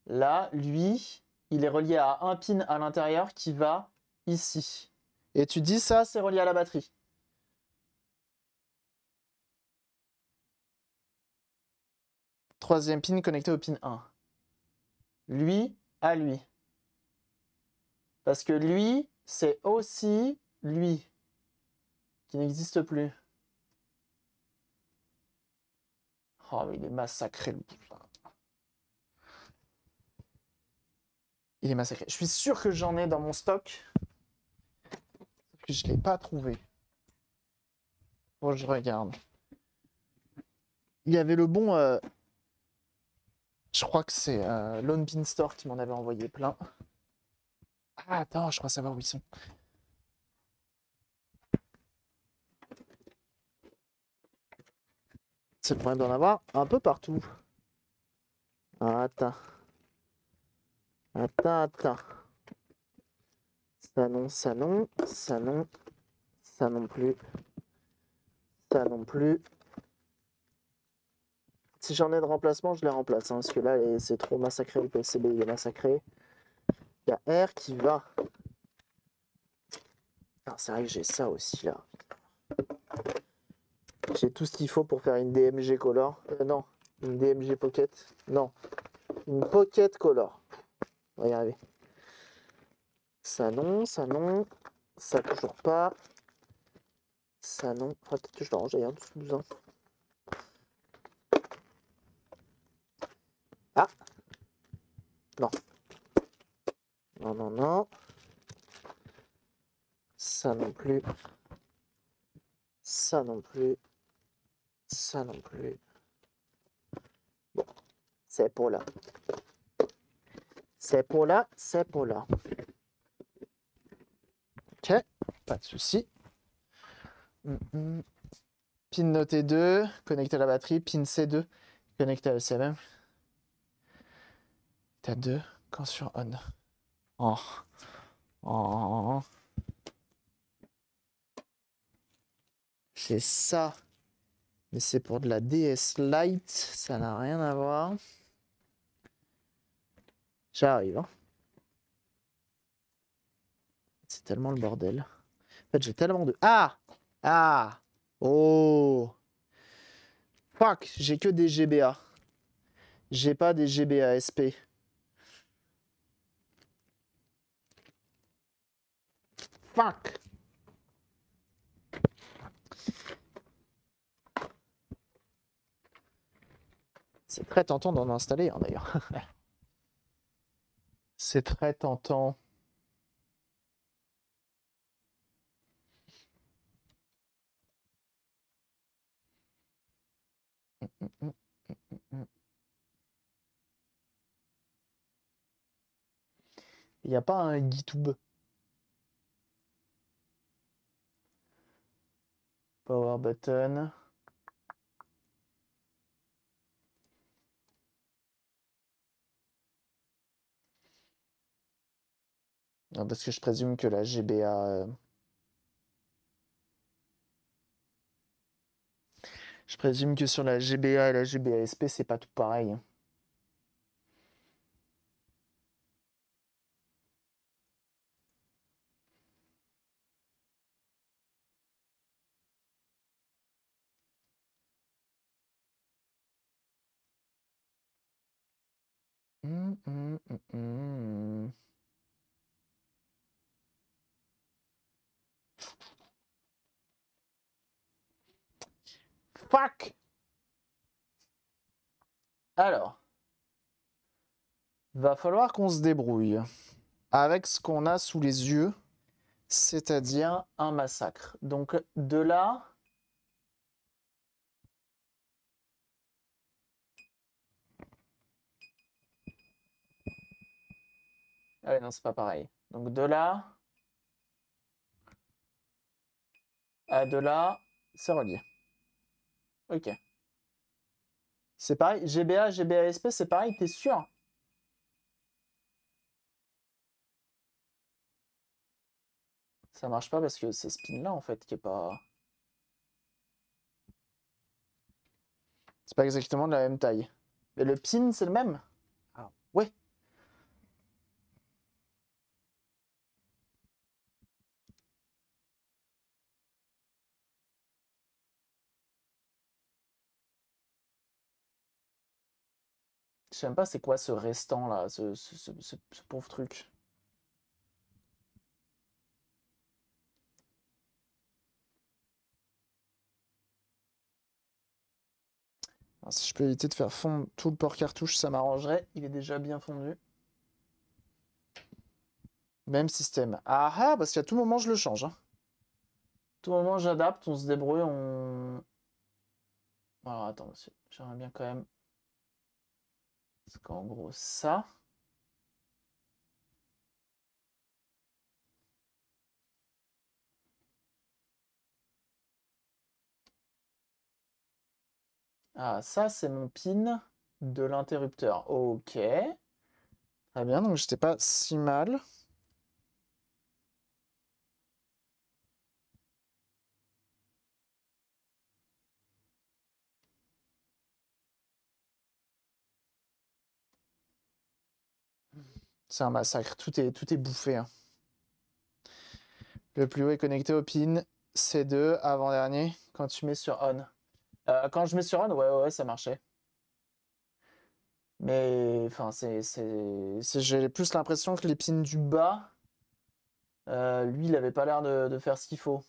là, lui, il est relié à un pin à l'intérieur qui va ici. Et tu dis ça, c'est relié à la batterie. Troisième pin connecté au pin 1. Lui à lui. Parce que lui, c'est aussi lui, qui n'existe plus. Oh, mais il est massacré, le bousin. Il est massacré. Je suis sûr que j'en ai dans mon stock. Sauf que je ne l'ai pas trouvé. Bon, je regarde. Il y avait le bon... je crois que c'est Lone Pin Store qui m'en avait envoyé plein. Ah, attends, je crois savoir où ils sont. C'est le problème d'en avoir un peu partout. Ah, attends. Attends. Ça non, ça non, ça non, ça non plus. Ça non plus. Si j'en ai de remplacement, je les remplace, hein, parce que là, c'est trop massacré, le PCB, il est massacré. Il y a R qui va. Ah, c'est vrai que j'ai ça aussi, là. J'ai tout ce qu'il faut pour faire une DMG Color. Non, une DMG Pocket. Non, une Pocket Color. On va y arriver. Ça non, ça non. Ça toujours pas. Ça non. Enfin, peut-être que je le range d'ailleurs, 12 ans. Ah. Non. Non, non, non. Ça non plus. Ça non plus. Ça non plus. Bon. C'est pour là. C'est pour là. C'est pour là. Ok. Pas de souci. Pin noté 2. Connecté à la batterie. Pin C2. Connecté à l'ECMM. T'as 2. Quand sur on. Oh. Oh. J'ai ça. Mais c'est pour de la DS Lite. Ça n'a rien à voir. J'arrive. Hein. C'est tellement le bordel. En fait, j'ai tellement de... Ah! Ah! Oh! Fuck! J'ai que des GBA. J'ai pas des GBA SP. Fuck! C'est très tentant d'en installer, hein, d'ailleurs. C'est très tentant. Il n'y a pas un GitHub. Power button. Non, parce que je présume que la GBA... Je présume que sur la GBA et la GBA SP, c'est pas tout pareil. Hein. Fuck! Alors, va falloir qu'on se débrouille avec ce qu'on a sous les yeux, c'est-à-dire un massacre. Donc de là... Ah ouais, non, c'est pas pareil. Donc de là à de là, c'est relié. Ok. C'est pareil, GBA, GBASP, c'est pareil, t'es sûr? Ça marche pas parce que c'est ce pin là en fait qui est pas... C'est pas exactement de la même taille. Mais le pin c'est le même? Ah ouais. Je sais même pas c'est quoi ce restant là, ce pauvre truc. Alors, si je peux éviter de faire fondre tout le port cartouche, ça m'arrangerait. Il est déjà bien fondu. Même système. Ah ah, parce qu'à tout moment je le change. Hein. Tout moment j'adapte, on se débrouille, on... Alors attends, j'aimerais bien quand même... Parce qu'en gros ça... Ah, ça, c'est mon pin de l'interrupteur. Ok. Très bien, donc j'étais pas si mal. C'est un massacre. Tout est bouffé. Hein. Le plus haut est connecté au pin C2 avant-dernier quand tu mets sur on. Quand je mets sur on, ouais, ça marchait. Mais enfin, j'ai plus l'impression que les pins du bas, lui, il avait pas l'air de faire ce qu'il faut.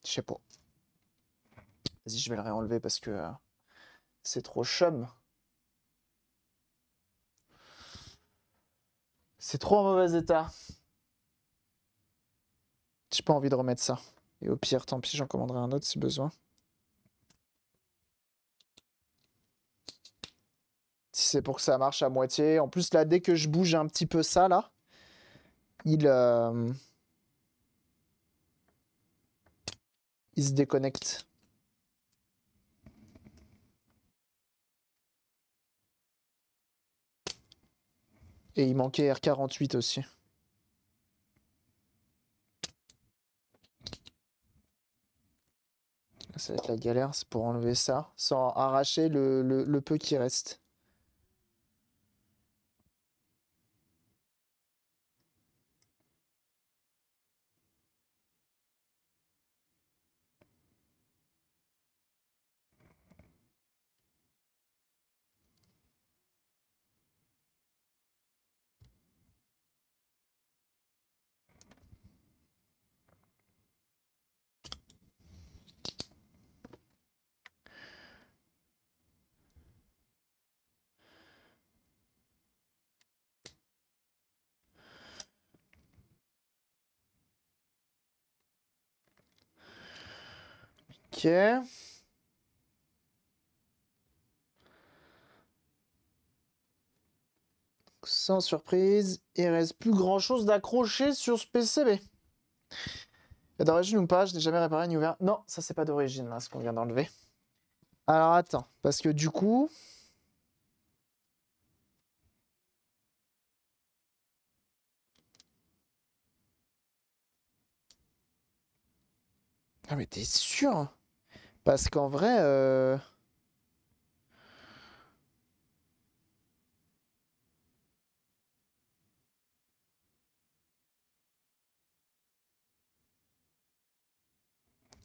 Je sais pas. Vas-y, je vais le réenlever parce que c'est trop chum. C'est trop en mauvais état. J'ai pas envie de remettre ça. Et au pire, tant pis, j'en commanderai un autre si besoin. Si c'est pour que ça marche à moitié. En plus, là, dès que je bouge un petit peu ça, là, il se déconnecte. Et il manquait R48 aussi. Ça va être la galère, c'est pour enlever ça, sans arracher le peu qui reste. Ok. Sans surprise, il reste plus grand chose d'accroché sur ce PCB. D'origine ou pas, je n'ai jamais réparé ni ouvert. Non, ça c'est pas d'origine là, ce qu'on vient d'enlever. Alors attends, parce que du coup... Ah mais t'es sûr? Parce qu'en vrai...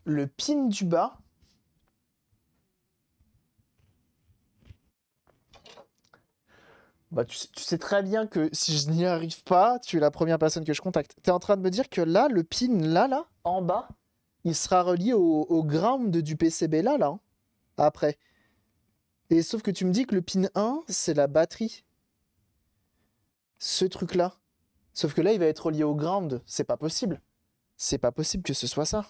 le pin du bas... Bah, tu sais très bien que si je n'y arrive pas, tu es la première personne que je contacte. T'es en train de me dire que là, le pin là, en bas, il sera relié au ground du PCB là, hein, après. Et sauf que tu me dis que le pin 1, c'est la batterie. Ce truc-là. Sauf que là, il va être relié au ground. C'est pas possible. C'est pas possible que ce soit ça.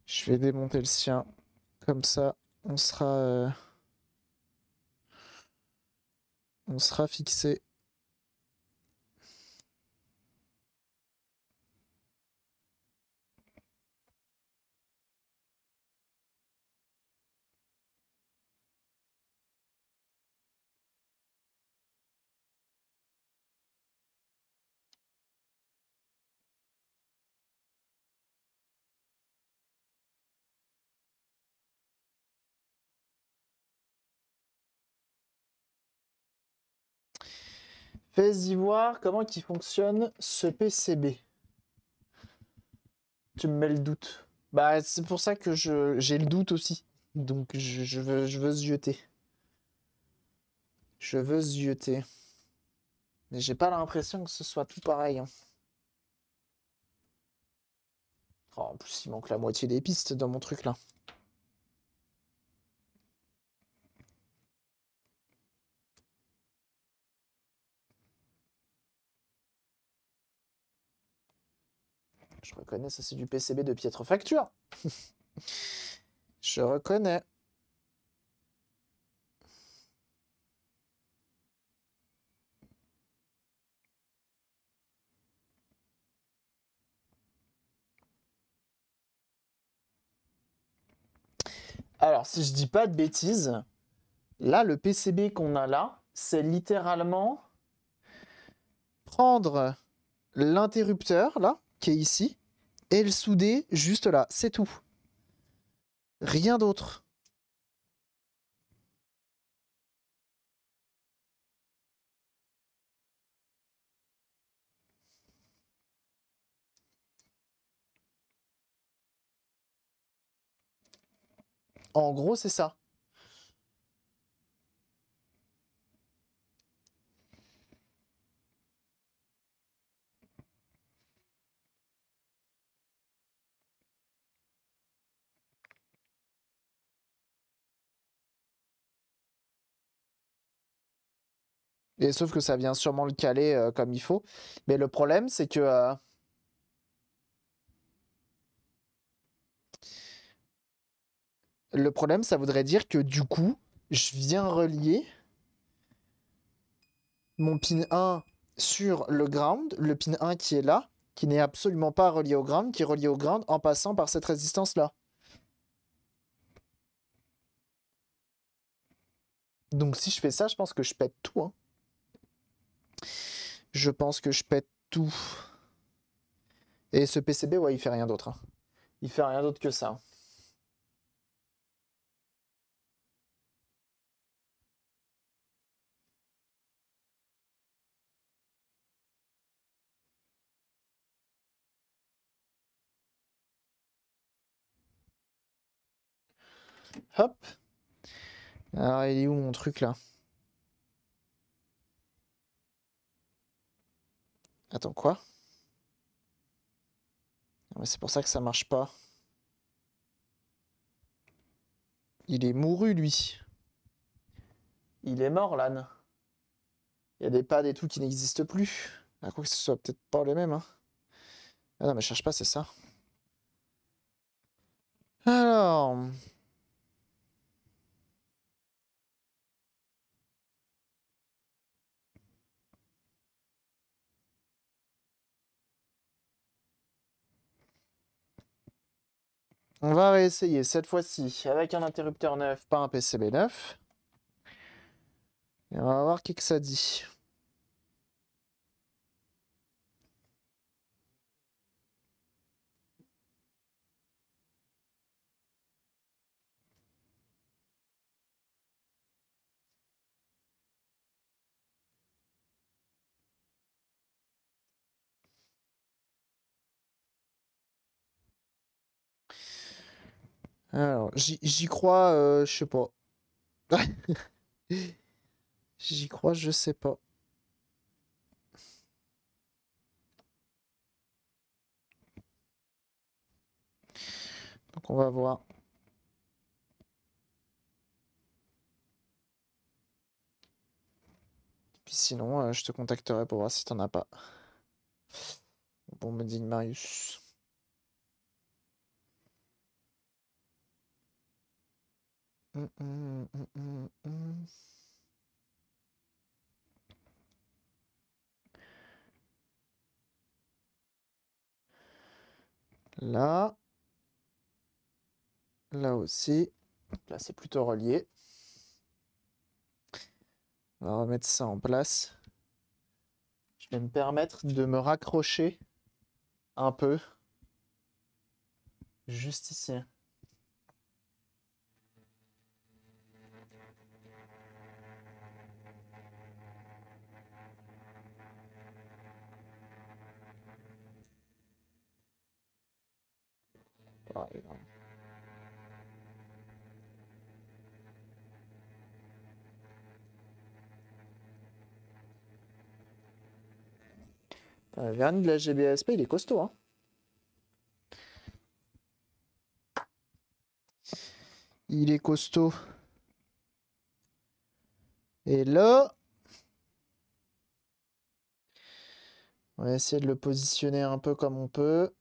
Je vais démonter le sien. Comme ça, on sera fixé. Fais-y voir comment il fonctionne ce PCB. Tu me mets le doute. Bah, c'est pour ça que j'ai le doute aussi. Donc, je veux zioter. Je veux zioter. Mais j'ai pas l'impression que ce soit tout pareil. Hein. Oh, en plus, il manque la moitié des pistes dans mon truc là. Je reconnais, ça c'est du PCB de piètre facture. Je reconnais. Alors, si je dis pas de bêtises, là, le PCB qu'on a là, c'est littéralement prendre l'interrupteur, là, qui est ici, et le souder juste là. C'est tout. Rien d'autre. En gros, c'est ça. Et sauf que ça vient sûrement le caler comme il faut. Mais le problème, c'est que... le problème, ça voudrait dire que du coup, je viens relier mon pin 1 sur le ground, le pin 1 qui est là, qui n'est absolument pas relié au ground, qui est relié au ground en passant par cette résistance-là. Donc si je fais ça, je pense que je pète tout. Hein. Je pense que je pète tout. Et ce PCB, ouais, il fait rien d'autre. Hein. Il fait rien d'autre que ça. Hop. Alors, il est où mon truc là? Attends, quoi? C'est pour ça que ça marche pas. Il est mouru, lui. Il est mort, l'âne. Il y a des pads et tout qui n'existent plus. À quoi que ce soit peut-être pas les mêmes. Hein. Ah non, mais cherche pas, c'est ça. Alors. On va réessayer cette fois-ci avec un interrupteur neuf, pas un PCB neuf. Et on va voir ce que ça dit. Alors, j'y crois, je sais pas. J'y crois, je sais pas. Donc on va voir. Puis sinon, je te contacterai pour voir si t'en as pas. Bon, me dit Marius. Là. Là aussi. Là, c'est plutôt relié. On va remettre ça en place. Je vais me permettre de me raccrocher un peu. Juste ici. Le vernis de la GBASP, il est costaud. Hein. Il est costaud. Et là, on va essayer de le positionner un peu comme on peut.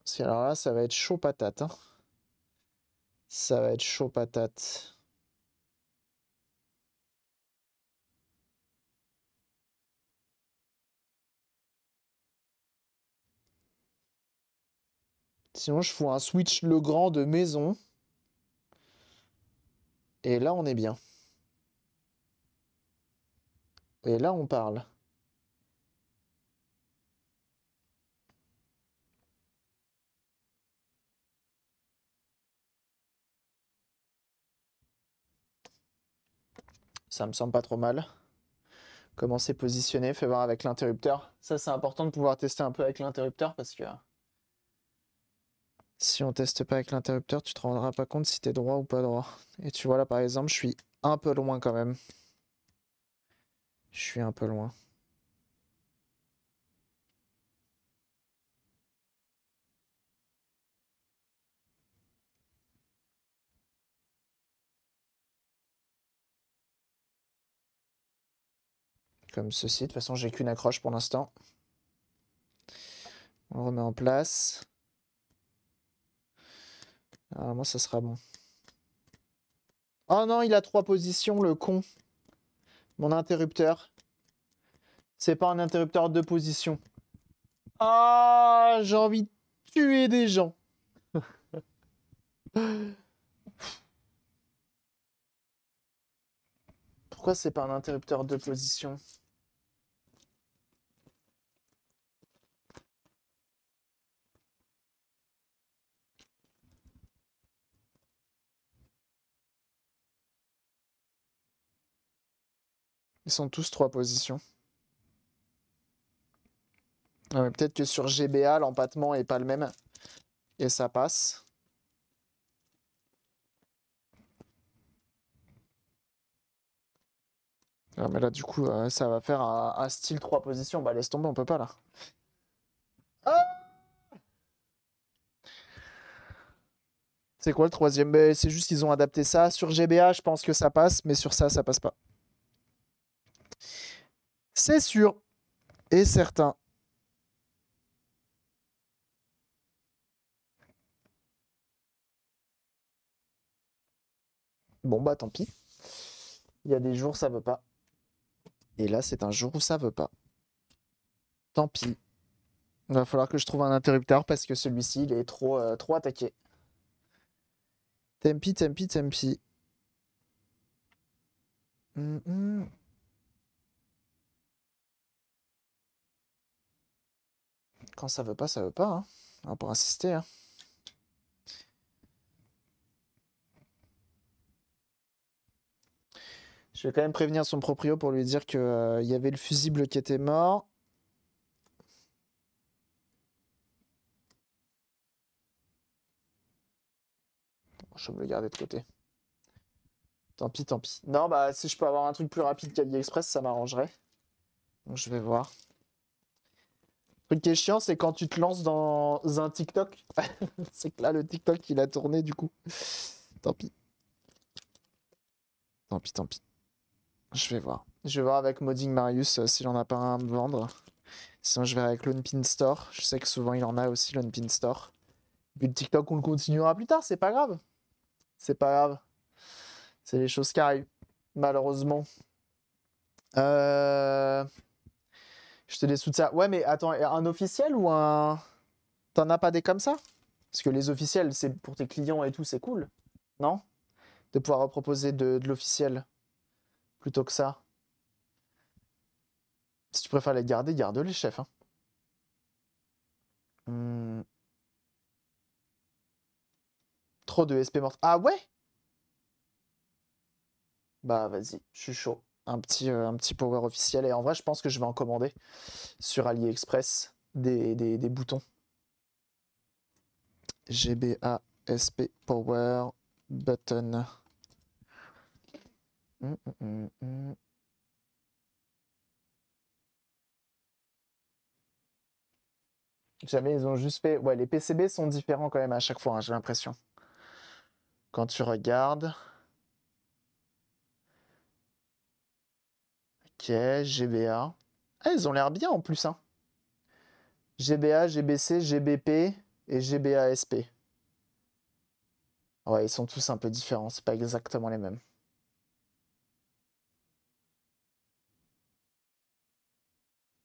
Parce que alors là, ça va être chaud patate. Hein. Ça va être chaud patate. Sinon, je fous un switch Legrand de maison. Et là, on est bien. Et là, on parle. Ça me semble pas trop mal. Comment c'est positionné, fais voir avec l'interrupteur. Ça, c'est important de pouvoir tester un peu avec l'interrupteur parce que si on teste pas avec l'interrupteur, tu te rendras pas compte si t'es droit ou pas droit. Et tu vois là, par exemple, je suis un peu loin quand même. Je suis un peu loin. Comme ceci. De toute façon, j'ai qu'une accroche pour l'instant. On le remet en place. Ah, moi, ça sera bon. Oh non, il a 3 positions, le con. Mon interrupteur. C'est pas un interrupteur de position. Ah, j'ai envie de tuer des gens. Pourquoi c'est pas un interrupteur de position? Ils sont tous 3 positions. Peut-être que sur GBA, l'empattement est pas le même. Et ça passe. Ah, mais là, du coup, ça va faire un style 3 positions. Bah, laisse tomber, on peut pas là. Ah, c'est quoi le troisième? C'est juste qu'ils ont adapté ça. Sur GBA, je pense que ça passe, mais sur ça passe pas. C'est sûr et certain. Bon, bah tant pis. Il y a des jours, ça veut pas. Et là, c'est un jour où ça veut pas. Tant pis. Il va falloir que je trouve un interrupteur parce que celui-ci, il est trop attaqué. Tempi, tempi, tempi. Quand ça veut pas, ça veut pas. Hein. On va pas insister. Hein. Je vais quand même prévenir son proprio pour lui dire qu'il y avait le fusible qui était mort. Je vais me le garder de côté. Tant pis, tant pis. Non, bah si je peux avoir un truc plus rapide qu'AliExpress, ça m'arrangerait. Donc je vais voir. Le truc qui est chiant, c'est quand tu te lances dans un TikTok. C'est que là, le TikTok, il a tourné du coup. Tant pis. Tant pis, tant pis. Je vais voir. Je vais voir avec Modding Marius s'il en a pas un à me vendre. Sinon, je vais avec l'Unpin Store. Je sais que souvent, il en a aussi, l'Unpin Store. Puis le TikTok, on le continuera plus tard, c'est pas grave. C'est pas grave. C'est les choses qui arrivent. Malheureusement. Je te dessous de ça. Ouais, mais attends, un officiel ou un... T'en as pas des comme ça? Parce que les officiels, c'est pour tes clients et tout, c'est cool. Non? De pouvoir reproposer de l'officiel plutôt que ça. Si tu préfères les garder, garde-les, chef. Hein. Hmm. Trop de SP mortes. Ah ouais? Bah vas-y, je suis chaud. Un petit power officiel. Et en vrai, je pense que je vais en commander sur AliExpress des boutons. GBA SP Power Button. Jamais ils ont juste fait. Ouais, les PCB sont différents quand même à chaque fois, hein, j'ai l'impression. Quand tu regardes. Ok, GBA. Ah, ils ont l'air bien en plus, hein. GBA, GBC, GBP. et GBA-SP. Ouais, ils sont tous un peu différents, c'est pas exactement les mêmes.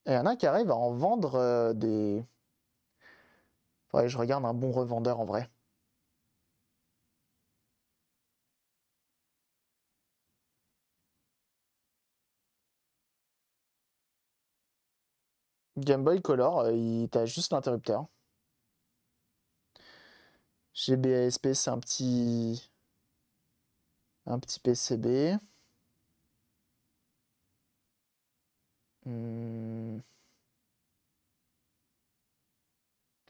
Et il y en a qui arrivent à en vendre des... Ouais, je regarde un bon revendeur en vrai. Game Boy Color, t'as juste l'interrupteur. GBA-SP, c'est un petit PCB.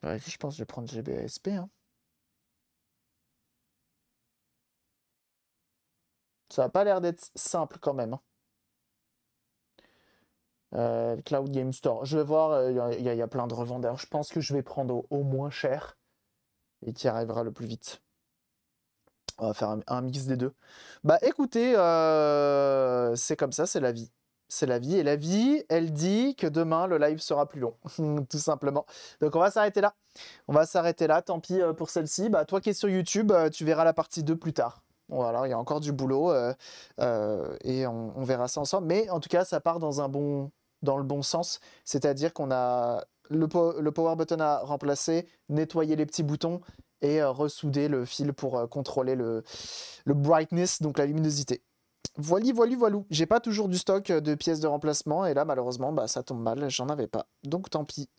Ouais, je pense que je vais prendre GBA-SP. Hein. Ça n'a pas l'air d'être simple quand même. Cloud Game Store. Je vais voir, il y a plein de revendeurs. Je pense que je vais prendre au moins cher et qui arrivera le plus vite. On va faire un mix des deux. Bah écoutez, c'est comme ça, c'est la vie. C'est la vie. Et la vie, elle dit que demain, le live sera plus long. Tout simplement. Donc on va s'arrêter là. On va s'arrêter là. Tant pis pour celle-ci. Bah, toi qui es sur YouTube, tu verras la partie 2 plus tard. Voilà, il y a encore du boulot. Et on verra ça ensemble. Mais en tout cas, ça part dans le bon sens. C'est-à-dire qu'on a le power button à remplacer, nettoyer les petits boutons et ressouder le fil pour contrôler le brightness, donc la luminosité. Voilou. J'ai pas toujours du stock de pièces de remplacement et là malheureusement bah, ça tombe mal, j'en avais pas. Donc tant pis.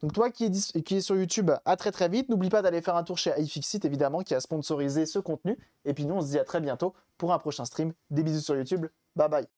Donc toi qui est sur YouTube, à très très vite. N'oublie pas d'aller faire un tour chez iFixit évidemment qui a sponsorisé ce contenu. Et puis nous on se dit à très bientôt pour un prochain stream. Des bisous sur YouTube. Bye bye.